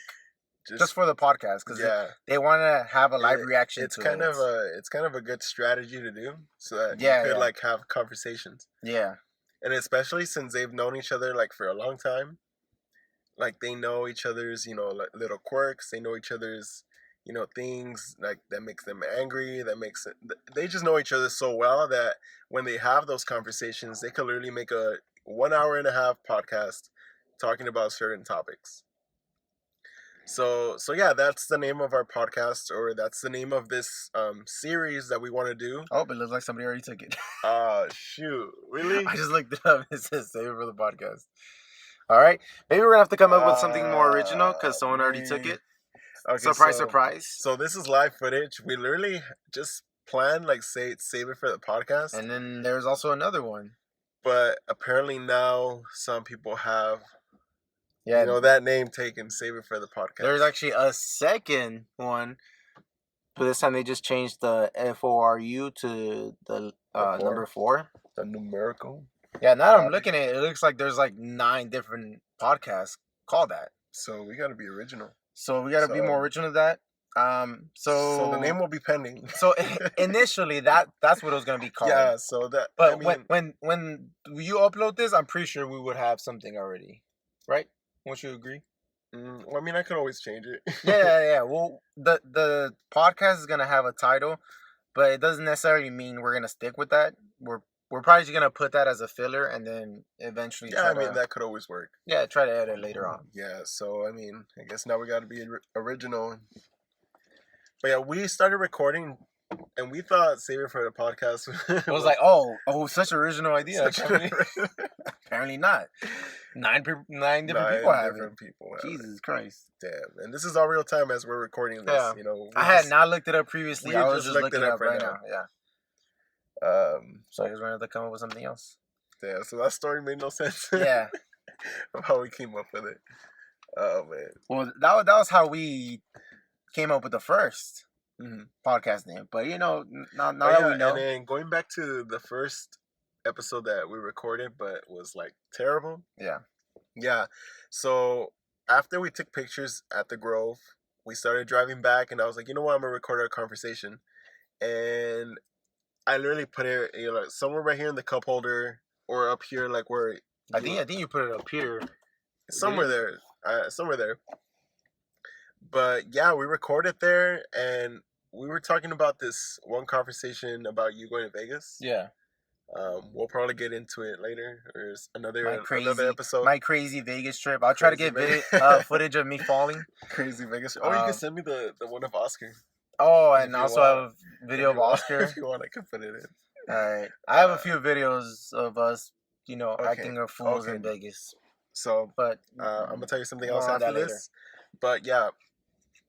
[SPEAKER 1] just for the podcast because they want to have a live reaction.
[SPEAKER 2] It's kind of a good strategy to do so that you could like have conversations.
[SPEAKER 1] Yeah,
[SPEAKER 2] and especially since they've known each other like for a long time, like they know each other's like, little quirks. They know each other's things like that makes them angry. They just know each other so well that when they have those conversations, they could literally make a 1.5 hour podcast talking about certain topics. So yeah, that's the name of our podcast, or that's the name of this series that we want to do.
[SPEAKER 1] Oh, but it looks like somebody already took it.
[SPEAKER 2] Shoot, really?
[SPEAKER 1] I just looked it up. It says save it for the podcast. All right, maybe we're gonna have to come up with something more original because someone already took it. Okay, surprise!
[SPEAKER 2] So this is live footage. We literally just planned save it for the podcast,
[SPEAKER 1] and then there's also another one.
[SPEAKER 2] But apparently now some people have. Yeah, that name taken, save it for the podcast.
[SPEAKER 1] There's actually a second one, but this time they just changed the FORU to the number 4.
[SPEAKER 2] The numerical.
[SPEAKER 1] Yeah, now I'm looking at it, it looks like there's 9 different podcasts called that.
[SPEAKER 2] So we got to be original.
[SPEAKER 1] So we got to be more original than that.
[SPEAKER 2] So the name will be pending.
[SPEAKER 1] So initially that's what it was gonna be called.
[SPEAKER 2] Yeah. So that.
[SPEAKER 1] But when you upload this, I'm pretty sure we would have something already, right? Won't you agree?
[SPEAKER 2] Well, I mean, I could always change it.
[SPEAKER 1] Yeah. Well, the podcast is gonna have a title, but it doesn't necessarily mean we're gonna stick with that. We're probably just gonna put that as a filler, and then eventually.
[SPEAKER 2] Yeah, I mean that could always work.
[SPEAKER 1] Yeah, try to edit later on.
[SPEAKER 2] Yeah. So I mean, I guess now we got to be original. But yeah, we started recording And we thought saving for the podcast
[SPEAKER 1] It was like, such original idea. Apparently not. Nine different people have it. Jesus Christ.
[SPEAKER 2] Damn. And this is all real time as we're recording this.
[SPEAKER 1] Yeah.
[SPEAKER 2] You know,
[SPEAKER 1] I had not looked it up previously. I was just looking it up right now. Yeah. So I was going to come up with something else.
[SPEAKER 2] Yeah, so that story made no sense.
[SPEAKER 1] Yeah.
[SPEAKER 2] Of how we came up with it. Oh, man.
[SPEAKER 1] Well, that was how we came up with the first podcast name. But, you know, now that we know.
[SPEAKER 2] And then going back to the first episode that we recorded, but was, like, terrible.
[SPEAKER 1] Yeah.
[SPEAKER 2] Yeah. So after we took pictures at the Grove, we started driving back, and I was like, you know what? I'm going to record our conversation. And I literally put it, you know, somewhere right here in the cup holder or up here, like where...
[SPEAKER 1] I think you put it up here.
[SPEAKER 2] Somewhere there. Somewhere there. But yeah, we recorded there, and we were talking about this one conversation about you going to Vegas.
[SPEAKER 1] Yeah.
[SPEAKER 2] We'll probably get into it later. There's another episode.
[SPEAKER 1] My crazy Vegas trip. I'll try to get footage of me falling.
[SPEAKER 2] Crazy Vegas trip. Oh, you can send me the one of Oscar.
[SPEAKER 1] Oh, and also have a video of Oscar.
[SPEAKER 2] If you want, I can put it in.
[SPEAKER 1] Alright. I have a few videos of us, you know, acting a fools in Vegas.
[SPEAKER 2] So,
[SPEAKER 1] but
[SPEAKER 2] I'm gonna tell you something else after this. Later. But yeah,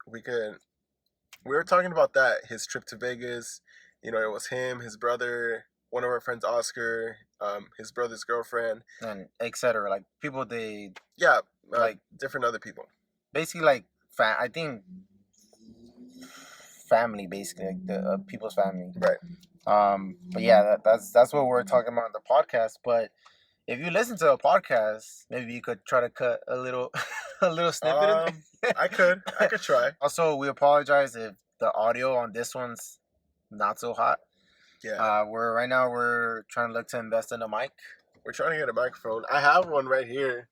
[SPEAKER 2] we were talking about that, his trip to Vegas. You know, it was him, his brother, one of our friends, Oscar, his brother's girlfriend,
[SPEAKER 1] and etc. Like people,
[SPEAKER 2] like different other people.
[SPEAKER 1] Basically, like I think family, basically, like the people's family,
[SPEAKER 2] right?
[SPEAKER 1] But yeah, that's what we're talking about in the podcast. But if you listen to a podcast, maybe you could try to cut a little snippet.
[SPEAKER 2] I could try.
[SPEAKER 1] Also, we apologize if the audio on this one's not so hot.
[SPEAKER 2] Yeah.
[SPEAKER 1] We're trying to look to invest in a mic.
[SPEAKER 2] We're trying to get a microphone. I have one right here.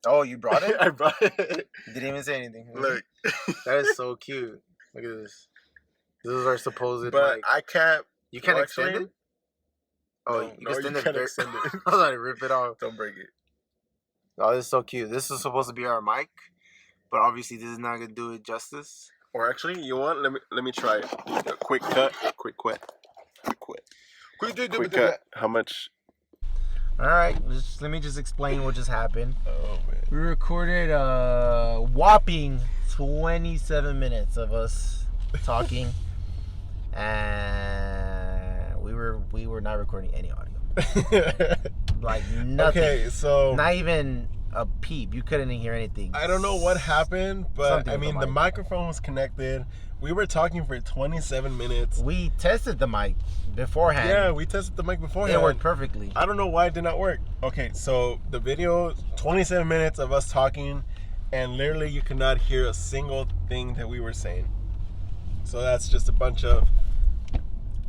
[SPEAKER 1] Oh, you brought it?
[SPEAKER 2] I brought it.
[SPEAKER 1] You didn't even say anything.
[SPEAKER 2] Look.
[SPEAKER 1] That is so cute. Look at this. This is our supposed
[SPEAKER 2] But
[SPEAKER 1] mic.
[SPEAKER 2] I can't.
[SPEAKER 1] You can't extend it? Oh, you can extend it. I was like, rip it off.
[SPEAKER 2] Don't break it.
[SPEAKER 1] Oh, this is so cute. This is supposed to be our mic, but obviously this is not gonna do it justice.
[SPEAKER 2] Or actually, you want? Let me try it. A quick cut. Quick cut. How much?
[SPEAKER 1] All right, let me just explain what just happened.
[SPEAKER 2] Oh man.
[SPEAKER 1] We recorded a whopping 27 minutes of us talking, and we were not recording any audio. Like nothing.
[SPEAKER 2] Okay, so
[SPEAKER 1] not even a peep. You couldn't hear anything.
[SPEAKER 2] I don't know what happened, but I mean the microphone was connected. We were talking for 27 minutes.
[SPEAKER 1] We tested the mic beforehand.
[SPEAKER 2] Yeah, we tested the mic beforehand.
[SPEAKER 1] It worked perfectly.
[SPEAKER 2] I don't know why it did not work. Okay, so the video, 27 minutes of us talking, and literally you could not hear a single thing that we were saying. So that's just a bunch of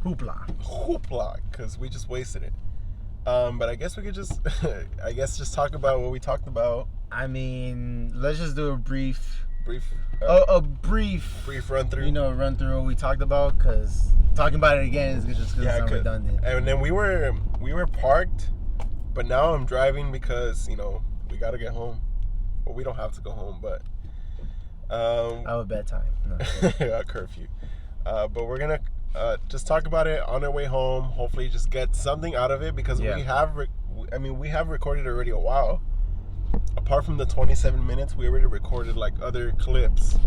[SPEAKER 2] hoopla, because we just wasted it. But I guess we could just, talk about what we talked about.
[SPEAKER 1] I mean, let's just do a brief
[SPEAKER 2] run through.
[SPEAKER 1] You know, run through what we talked about, because talking about it again is just because it's redundant.
[SPEAKER 2] And then we were parked, but now I'm driving because we gotta get home. Well, we don't have to go home, but
[SPEAKER 1] I have a bedtime. No.
[SPEAKER 2] A curfew. But we're gonna just talk about it on our way home. Hopefully, just get something out of it because we have recorded already a while. Apart from the 27 minutes, we already recorded like other clips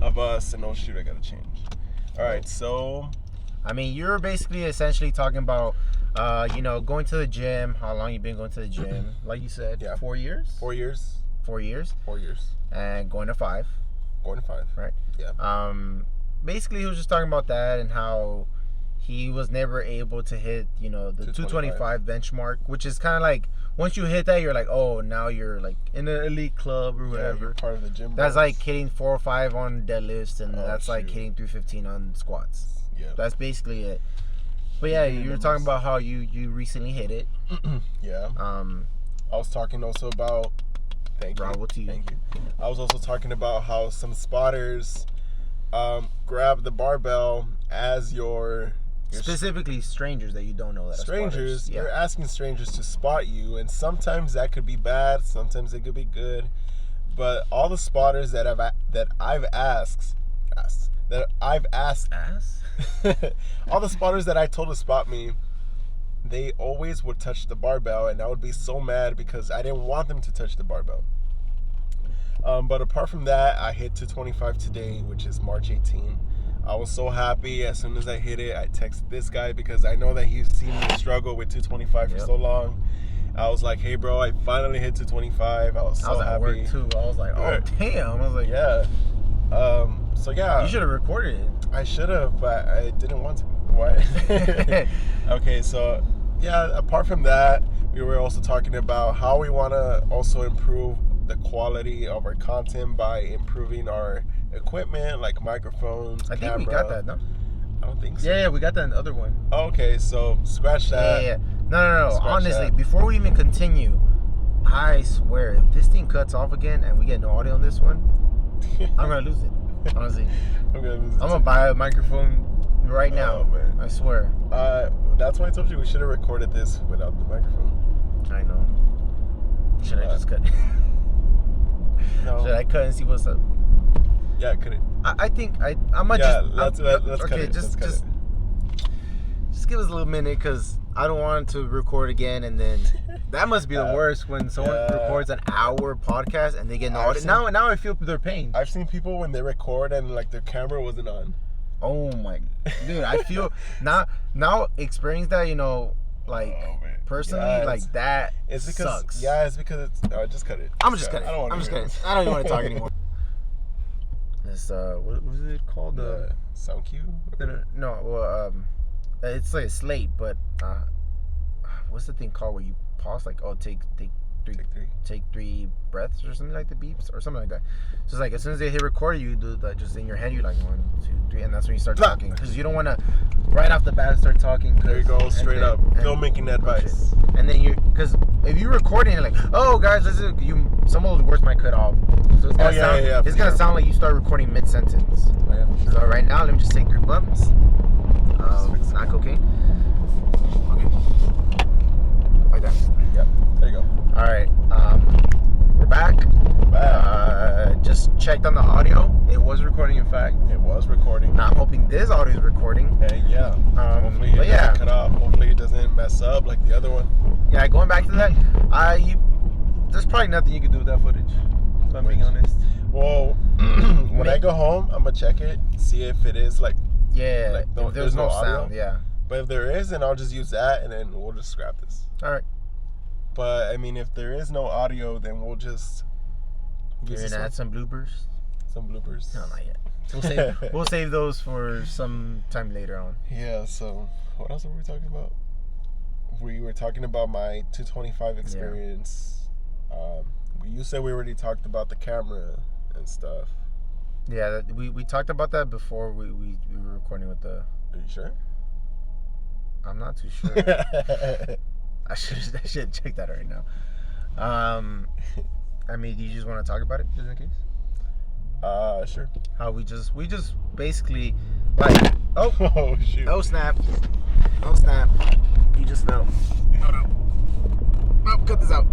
[SPEAKER 2] of us. And oh shoot, I gotta change. All right, so
[SPEAKER 1] I mean, you're basically essentially talking about going to the gym. How long you been going to the gym? Like you said, 4 years.
[SPEAKER 2] 4 years.
[SPEAKER 1] 4 years.
[SPEAKER 2] 4 years.
[SPEAKER 1] And going to 5.
[SPEAKER 2] Going to 5.
[SPEAKER 1] Right.
[SPEAKER 2] Yeah.
[SPEAKER 1] Basically, he was just talking about that and how he was never able to hit, the 225 benchmark, which is kind of like once you hit that, you're like, oh, now you're like in an elite club or whatever.
[SPEAKER 2] You're part of the gym.
[SPEAKER 1] That's like hitting 405 on deadlifts, and that's like hitting 315 on squats.
[SPEAKER 2] Yeah.
[SPEAKER 1] That's basically it. But yeah, you were talking about how you recently hit it.
[SPEAKER 2] Yeah. I was talking also about.
[SPEAKER 1] Bravo to you.
[SPEAKER 2] Thank you. I was also talking about how some spotters grab the barbell as your
[SPEAKER 1] specifically strangers that you don't know that
[SPEAKER 2] strangers. You're asking strangers to spot you, and sometimes that could be bad, sometimes it could be good. But all the spotters that I've asked that I've asked. All the spotters that I told to spot me, they always would touch the barbell, and I would be so mad because I didn't want them to touch the barbell. But apart from that, I hit 225 today, which is March 18. I was so happy. As soon as I hit it, I texted this guy because I know that he's seen me struggle with 225 for so long. I was like, hey, bro, I finally hit 225. I was so happy.
[SPEAKER 1] At work, too. I was like, oh, damn. I was like,
[SPEAKER 2] yeah. So, yeah.
[SPEAKER 1] You should have recorded it.
[SPEAKER 2] I should have, but I didn't want to. Why? Okay, so, yeah, apart from that, we were also talking about how we want to also improve the quality of our content by improving our equipment, like microphones,
[SPEAKER 1] I think
[SPEAKER 2] camera.
[SPEAKER 1] we got that, no?
[SPEAKER 2] I don't think so.
[SPEAKER 1] Yeah, we got that in the other one.
[SPEAKER 2] Okay, so scratch that.
[SPEAKER 1] Yeah. No. Honestly, before we even continue, I swear, if this thing cuts off again and we get no audio on this one, I'm going to lose it. Honestly.
[SPEAKER 2] I'm going
[SPEAKER 1] to buy a microphone right now. Man. I swear.
[SPEAKER 2] That's why I told you we should have recorded this without the microphone.
[SPEAKER 1] I know. Should I just cut it?
[SPEAKER 2] No.
[SPEAKER 1] Should I cut and see what's up?
[SPEAKER 2] Yeah, cut it.
[SPEAKER 1] I think I might
[SPEAKER 2] let's cut it.
[SPEAKER 1] Just give us a little minute because I don't want to record again, and then that must be the worst when someone records an hour podcast and they get no audio. Now I feel their pain.
[SPEAKER 2] I've seen people when they record and like their camera wasn't on.
[SPEAKER 1] Oh my, dude! I feel now experience that, like personally, like that.
[SPEAKER 2] It's because
[SPEAKER 1] sucks.
[SPEAKER 2] Yeah, it's because it's. Just cut it.
[SPEAKER 1] I'm just cutting. I'm just kidding. I don't even want to talk anymore. This what is it called?
[SPEAKER 2] The sound cue?
[SPEAKER 1] No, well, it's like a slate, but what's the thing called where you pause? Like, take three breaths or something, like the beeps or something like that. So it's like as soon as they hit record, you do that just in your head. You're like 1, 2, 3, and that's when you start talking because you don't want to right off the bat start talking.
[SPEAKER 2] There you go, straight up. Filmmaking advice.
[SPEAKER 1] And then because if you're recording, you're like, oh guys, some of the words might cut off. So it's gonna sound like you start recording mid sentence.
[SPEAKER 2] Oh, yeah, for sure.
[SPEAKER 1] So right now, let me just take 3 bumps. Not cocaine. Okay. Like that.
[SPEAKER 2] Yep. There you go.
[SPEAKER 1] All right. We're back. Just checked on the audio. It was recording. In fact,
[SPEAKER 2] it was recording.
[SPEAKER 1] Now I'm hoping this audio is recording.
[SPEAKER 2] Yeah. Hopefully it doesn't cut off. Hopefully it doesn't mess up like the other one.
[SPEAKER 1] Yeah. Going back to that, there's probably nothing you can do with that footage. If I'm being honest.
[SPEAKER 2] Well, when I go home, I'm gonna check it, see if it is like.
[SPEAKER 1] Yeah. Like there's no sound. Yeah.
[SPEAKER 2] But if there is, then I'll just use that, and then we'll just scrap this.
[SPEAKER 1] All right.
[SPEAKER 2] But I mean, if there is no audio, then we'll just.
[SPEAKER 1] You're gonna add some bloopers.
[SPEAKER 2] Some bloopers.
[SPEAKER 1] No, not yet. We'll save those for some time later on.
[SPEAKER 2] Yeah. So what else were we talking about? We were talking about my 225 experience. Yeah. You said we already talked about the camera and stuff.
[SPEAKER 1] Yeah, we talked about that before we were recording with the.
[SPEAKER 2] Are you sure?
[SPEAKER 1] I'm not too sure. I should check that right now. I mean, do you just want to talk about it just in case?
[SPEAKER 2] Sure.
[SPEAKER 1] How we just basically like
[SPEAKER 2] oh shoot.
[SPEAKER 1] Oh snap. You just fell. No. Cut this out.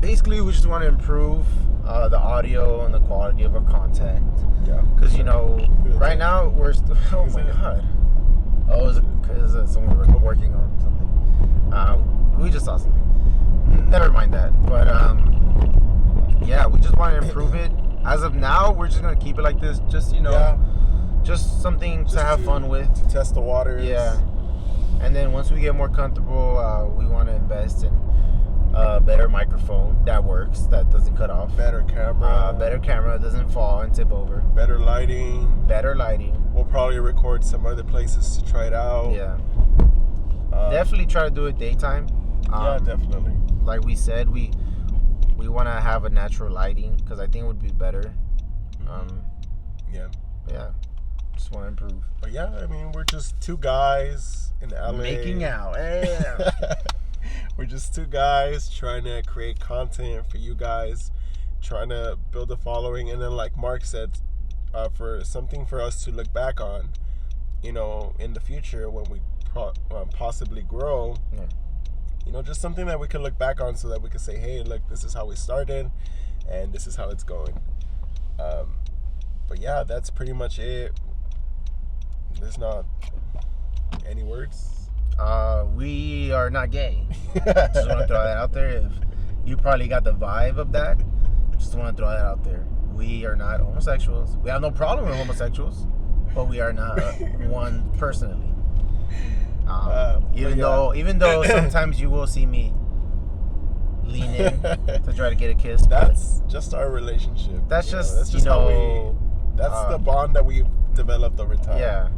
[SPEAKER 1] Basically we just want to improve the audio and the quality of our content.
[SPEAKER 2] Yeah.
[SPEAKER 1] Because right now we're oh my god. Oh, is it someone working on something? We just saw something. Never mind that. But yeah, we just want to improve it. As of now, we're just gonna keep it like this. Just just something to have fun with.
[SPEAKER 2] To test the waters.
[SPEAKER 1] Yeah. And then once we get more comfortable, we want to invest in a better microphone that works, that doesn't cut off.
[SPEAKER 2] Better camera.
[SPEAKER 1] Doesn't fall and tip over.
[SPEAKER 2] Better lighting.
[SPEAKER 1] We'll
[SPEAKER 2] probably record some other places to try it out.
[SPEAKER 1] Yeah. Definitely try to do it daytime.
[SPEAKER 2] Yeah, definitely.
[SPEAKER 1] Like we said, we want to have a natural lighting because I think it would be better. Yeah. Just want to improve.
[SPEAKER 2] But yeah, I mean, we're just 2 guys in LA.
[SPEAKER 1] Making out. Yeah.
[SPEAKER 2] We're just 2 guys trying to create content for you guys, trying to build a following, and then like Mark said, for something for us to look back on, in the future when we possibly grow. Yeah. Just something that we can look back on so that we can say, hey, look, this is how we started, and this is how it's going. But But yeah, that's pretty much it. There's not any words.
[SPEAKER 1] We are not gay. Just want to throw that out there. If you probably got the vibe of that, just want to throw that out there. We are not homosexuals. We have no problem with homosexuals, but we are not one personally. Even though sometimes you will see me lean in to try to get a kiss.
[SPEAKER 2] That's just our relationship.
[SPEAKER 1] That's just
[SPEAKER 2] how we. That's the bond that we've developed over time.
[SPEAKER 1] Yeah.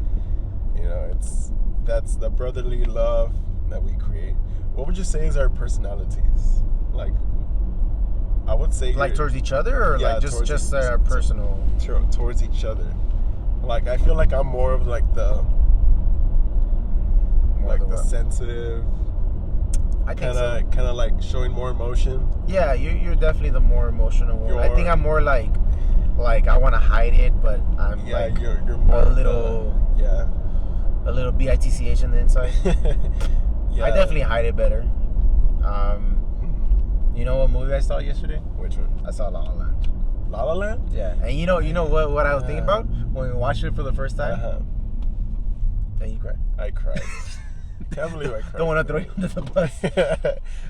[SPEAKER 2] That's the brotherly love that we create. What would you say is our personalities? Like, I would say
[SPEAKER 1] like towards each other, or like just our personal
[SPEAKER 2] towards each other. Like, I feel like I'm more of like the sensitive.
[SPEAKER 1] I think so.
[SPEAKER 2] Kind of like showing more emotion.
[SPEAKER 1] Yeah, you're definitely the more emotional one. I think I'm more like I want to hide it, but I'm
[SPEAKER 2] you're more
[SPEAKER 1] a little a little bitch on the inside. I definitely hide it better. You know what movie I saw yesterday?
[SPEAKER 2] Which one?
[SPEAKER 1] I saw La La Land.
[SPEAKER 2] La La Land?
[SPEAKER 1] Yeah, and you know what I was thinking about when we watched it for the first time? And you cried.
[SPEAKER 2] I cried. Can't believe I cried.
[SPEAKER 1] Don't want to throw you under the bus.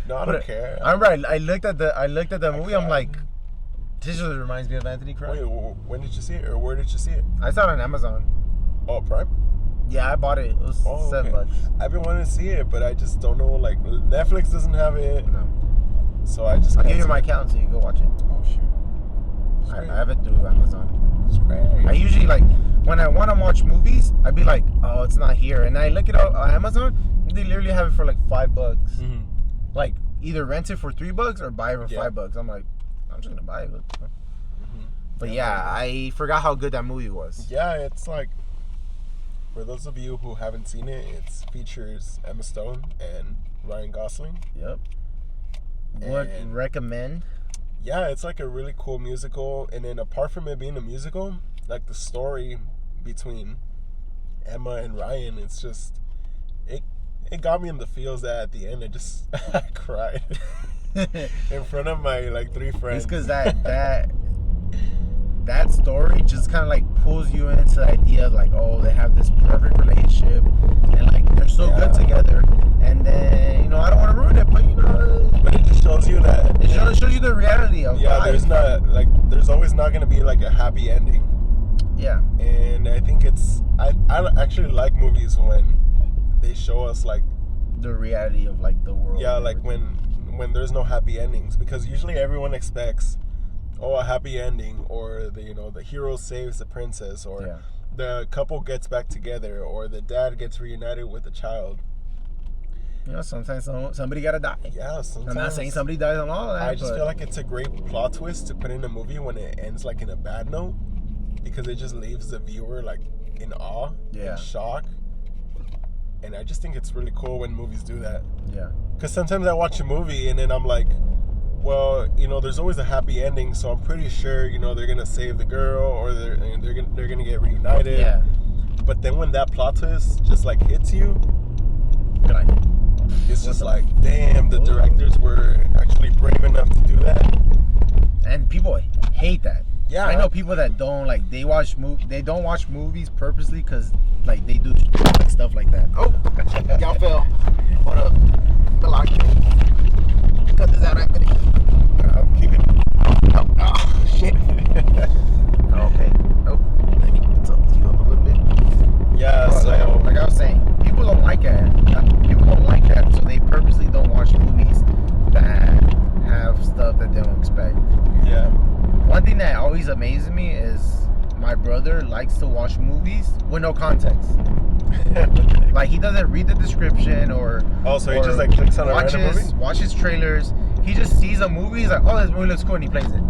[SPEAKER 2] No, I don't care.
[SPEAKER 1] I remember I looked at the movie. I'm like, this just reminds me of Anthony crying.
[SPEAKER 2] Wait, when did you see it, or where did you see it?
[SPEAKER 1] I saw it on Amazon.
[SPEAKER 2] Oh, Prime?
[SPEAKER 1] Yeah, I bought it. It was $7.
[SPEAKER 2] I've been wanting to see it, but I just don't know. Like, Netflix doesn't have it.
[SPEAKER 1] No.
[SPEAKER 2] So I just.
[SPEAKER 1] I'll give you my account so you can go watch it.
[SPEAKER 2] Oh shoot.
[SPEAKER 1] I have it through Amazon.
[SPEAKER 2] It's great.
[SPEAKER 1] I usually when I want to watch movies, I'd be like, oh, it's not here, and I look it up on Amazon. They literally have it for like $5.
[SPEAKER 2] Mm-hmm.
[SPEAKER 1] Like either rent it for $3 or buy it for $5. I'm like, I'm just gonna buy it. But yeah, I forgot how good that movie was.
[SPEAKER 2] Yeah, it's like, for those of you who haven't seen it, it features Emma Stone and Ryan Gosling.
[SPEAKER 1] Yep. Would recommend.
[SPEAKER 2] Yeah, it's like a really cool musical, and then apart from it being a musical, like the story between Emma and Ryan, it's just it got me in the feels that at the end I cried in front of my like 3 friends.
[SPEAKER 1] It's because that story just kind of like pulls you into the idea of like, oh, they have this perfect relationship and like they're so good together, and then I don't want to ruin it, but
[SPEAKER 2] it just shows you that
[SPEAKER 1] it shows you the reality of life.
[SPEAKER 2] There's always not going to be like a happy ending.
[SPEAKER 1] Yeah.
[SPEAKER 2] And I think I actually like movies when they show us like
[SPEAKER 1] the reality of like the world.
[SPEAKER 2] Yeah, like when there's no happy endings, because usually everyone expects a happy ending, or the hero saves the princess, or the couple gets back together, or the dad gets reunited with the child.
[SPEAKER 1] Sometimes somebody gotta die.
[SPEAKER 2] Yeah, sometimes.
[SPEAKER 1] I'm not saying somebody dies on all of that.
[SPEAKER 2] I just feel like it's a great plot twist to put in a movie when it ends like in a bad note, because it just leaves the viewer like in awe, in shock. And I just think it's really cool when movies do that. Yeah. Because sometimes I watch a movie and then I'm like, well, there's always a happy ending, so I'm pretty sure, they're gonna save the girl, or they're gonna get reunited. Yeah. But then when that plot twist just like hits you, you're like, it's just like, damn, the directors were actually brave enough to do that.
[SPEAKER 1] And people hate that.
[SPEAKER 2] Yeah.
[SPEAKER 1] I know people that don't like, they don't watch movies purposely because like they do like stuff like that. Oh, y'all fell. Hold up. The lock. Cut this out, Anthony.
[SPEAKER 2] I'm keeping it.
[SPEAKER 1] Oh, shit. Okay. Oh, let me tilt you up a little bit.
[SPEAKER 2] Yeah,
[SPEAKER 1] like I was saying, people don't like that. People don't like that, so they purposely don't watch movies that have stuff that they don't expect.
[SPEAKER 2] Yeah.
[SPEAKER 1] One thing that always amazes me is my brother likes to watch movies with no context. Like, he doesn't read the description or
[SPEAKER 2] he just like clicks on a random movie?
[SPEAKER 1] Watches trailers. He just sees a movie. He's like, oh, this movie looks cool, and he plays it.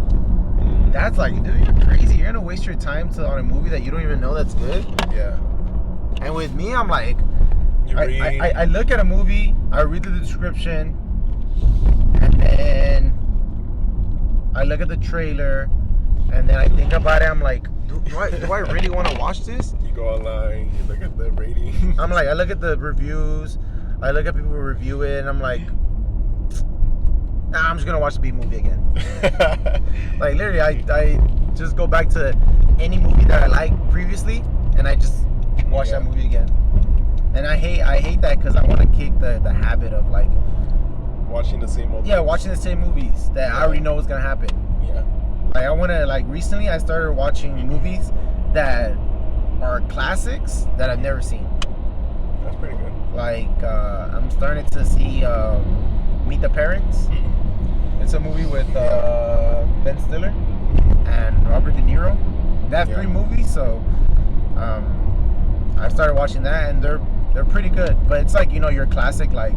[SPEAKER 1] That's like, dude, you're crazy. You're gonna waste your time on a movie that you don't even know that's good.
[SPEAKER 2] Yeah.
[SPEAKER 1] And with me, I'm like, I look at a movie, I read the description, and then I look at the trailer, and then I think about it. I'm like, do I really want to watch this?
[SPEAKER 2] You go online, you look at the rating.
[SPEAKER 1] I'm like, I look at the reviews, I look at people who review it, and I'm like, nah, I'm just gonna watch the B movie again. Like, literally, I just go back to any movie that I liked previously, and I just watch that movie again. And I hate that because I want to kick the habit of like
[SPEAKER 2] watching the same old.
[SPEAKER 1] Yeah, watching the same movies that I already know what's gonna happen.
[SPEAKER 2] Yeah.
[SPEAKER 1] Like I want to like recently I started watching movies that are classics that I've never seen.
[SPEAKER 2] That's pretty good.
[SPEAKER 1] Like I'm starting to see Meet the Parents. It's a movie with Ben Stiller and Robert De Niro. They have 3 movies, so I started watching that, and they're pretty good. But it's like, you know, your classic like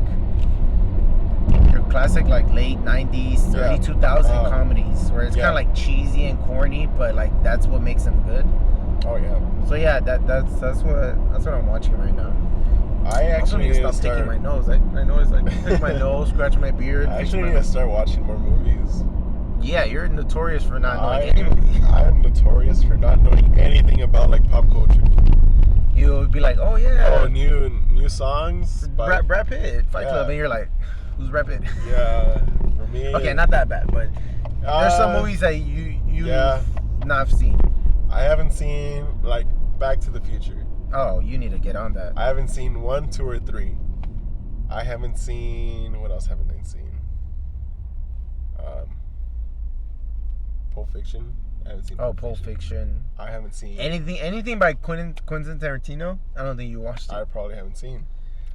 [SPEAKER 1] late 90s, early 2000 comedies where it's kind of like cheesy and corny, but like that's what makes them good.
[SPEAKER 2] Oh yeah.
[SPEAKER 1] So yeah, that's what I'm watching right now.
[SPEAKER 2] I actually
[SPEAKER 1] need to stop picking my nose. I noticed like pick my nose, scratch my beard.
[SPEAKER 2] I actually need to start watching more movies.
[SPEAKER 1] Yeah, you're notorious for not knowing any movie.
[SPEAKER 2] I'm notorious for not knowing anything about like pop culture.
[SPEAKER 1] You'll be like, oh yeah,
[SPEAKER 2] new songs.
[SPEAKER 1] Brad Pitt, Fight Club, and you're like, who's Brad Pitt?
[SPEAKER 2] Yeah, for me.
[SPEAKER 1] Okay, not that bad, but there's some movies that you not seen.
[SPEAKER 2] I haven't seen like Back to the Future.
[SPEAKER 1] Oh, you need to get on that.
[SPEAKER 2] I haven't seen 1, 2, or 3. I haven't seen, what else haven't I seen? Pulp Fiction. I haven't seen.
[SPEAKER 1] Pulp Fiction.
[SPEAKER 2] I haven't seen
[SPEAKER 1] anything by Quentin Tarantino. I don't think you watched it.
[SPEAKER 2] I probably haven't seen,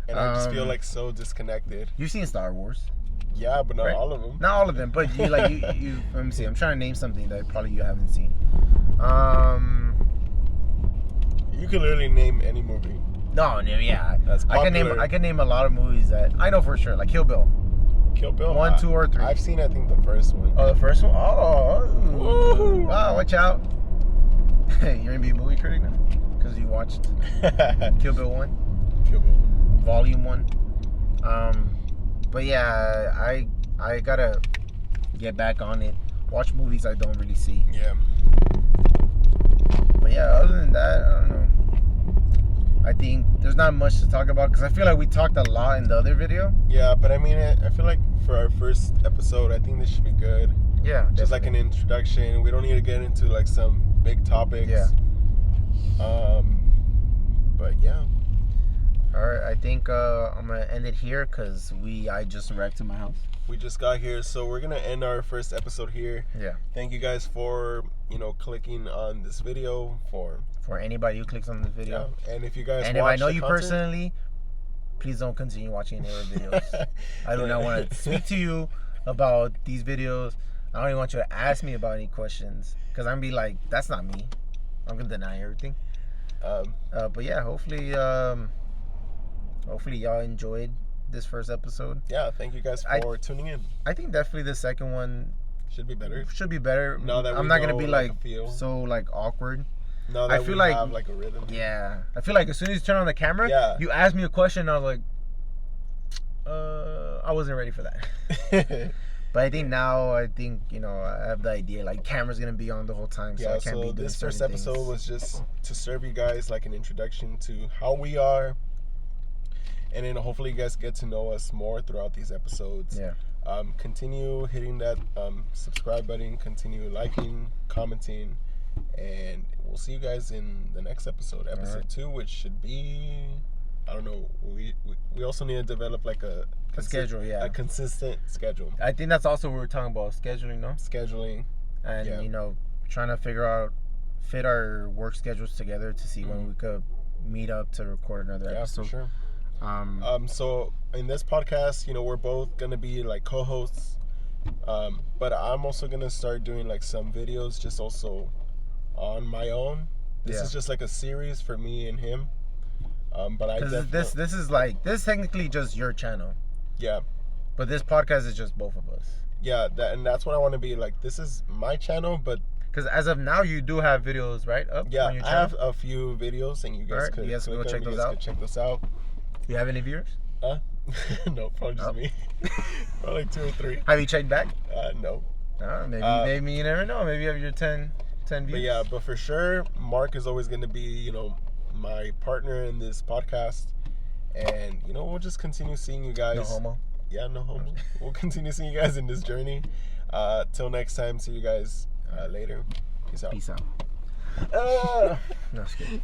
[SPEAKER 2] and I just feel like so disconnected.
[SPEAKER 1] You've seen Star Wars.
[SPEAKER 2] Yeah, but not all of them.
[SPEAKER 1] Not all of them, but you like you. Let me see. I'm trying to name something that probably you haven't seen.
[SPEAKER 2] You can literally name any movie.
[SPEAKER 1] No, yeah.
[SPEAKER 2] That's
[SPEAKER 1] popular. I can name a lot of movies that I know for sure, like Kill Bill.
[SPEAKER 2] Kill Bill.
[SPEAKER 1] 1, 2, or 3.
[SPEAKER 2] I've seen, I think, the first one.
[SPEAKER 1] Oh, the first one. Oh, wow! Watch out. You're gonna be a movie critic now because you watched Kill Bill 1.
[SPEAKER 2] Kill Bill 1.
[SPEAKER 1] Volume 1. But yeah, I gotta get back on it. Watch movies I don't really see.
[SPEAKER 2] Yeah.
[SPEAKER 1] But yeah, other than that, I don't know. I think there's not much to talk about because I feel like we talked a lot in the other video.
[SPEAKER 2] Yeah, but I mean, I feel like for our first episode, I think this should be good.
[SPEAKER 1] Yeah,
[SPEAKER 2] just like an introduction. We don't need to get into like some big topics.
[SPEAKER 1] Yeah.
[SPEAKER 2] But yeah.
[SPEAKER 1] All right, I think I'm gonna end it here because I just arrived to my house.
[SPEAKER 2] We just got here, so we're gonna end our first episode here.
[SPEAKER 1] Yeah.
[SPEAKER 2] Thank you guys for clicking on this video.
[SPEAKER 1] For anybody who clicks on this video.
[SPEAKER 2] Yeah. And if you guys
[SPEAKER 1] if I know you personally, please don't continue watching any of the videos. I do not want to speak to you about these videos. I don't even want you to ask me about any questions because I'm gonna be like, that's not me. I'm gonna deny everything. But yeah, hopefully y'all enjoyed this first episode.
[SPEAKER 2] Yeah, thank you guys for tuning in.
[SPEAKER 1] I think definitely the second one
[SPEAKER 2] should be better.
[SPEAKER 1] Now that I'm not gonna be like so like awkward.
[SPEAKER 2] Now that I feel like have like a rhythm.
[SPEAKER 1] Yeah, I feel like as soon as you turn on the camera, you ask me a question, I was like, I wasn't ready for that. But I think now, I have the idea, like, camera's going to be on the whole time, so I can't be doing
[SPEAKER 2] this first
[SPEAKER 1] certain
[SPEAKER 2] episode
[SPEAKER 1] things.
[SPEAKER 2] was just to serve you guys, like, an introduction to how we are, and then hopefully you guys get to know us more throughout these episodes.
[SPEAKER 1] Yeah.
[SPEAKER 2] Continue hitting that subscribe button, continue liking, commenting, and we'll see you guys in the next episode 2, which should be... I don't know. We also need to develop like a
[SPEAKER 1] schedule,
[SPEAKER 2] a consistent schedule.
[SPEAKER 1] I think that's also what we're talking about, scheduling, no?
[SPEAKER 2] Scheduling,
[SPEAKER 1] and trying to fit our work schedules together to see when we could meet up to record another episode.
[SPEAKER 2] Yeah, for sure. So in this podcast, we're both gonna be like co-hosts, but I'm also gonna start doing like some videos just also on my own. This is just like a series for me and him. But this is technically just your channel. Yeah.
[SPEAKER 1] But this podcast is just both of us.
[SPEAKER 2] Yeah, that's what I want to be like. This is my channel, but
[SPEAKER 1] because as of now you do have videos up on your channel?
[SPEAKER 2] I have a few videos, and you guys could
[SPEAKER 1] go check those out.
[SPEAKER 2] Check this out.
[SPEAKER 1] Do you have any viewers?
[SPEAKER 2] No, probably just me. Probably like 2 or 3.
[SPEAKER 1] Have you checked back?
[SPEAKER 2] No.
[SPEAKER 1] Maybe you never know. Maybe you have your 10 views.
[SPEAKER 2] But for sure, Mark is always going to be, my partner in this podcast, and we'll just continue seeing you guys.
[SPEAKER 1] No homo.
[SPEAKER 2] Yeah, no homo. We'll continue seeing you guys in this journey. Till next time, see you guys later. Peace out.
[SPEAKER 3] No, it's good.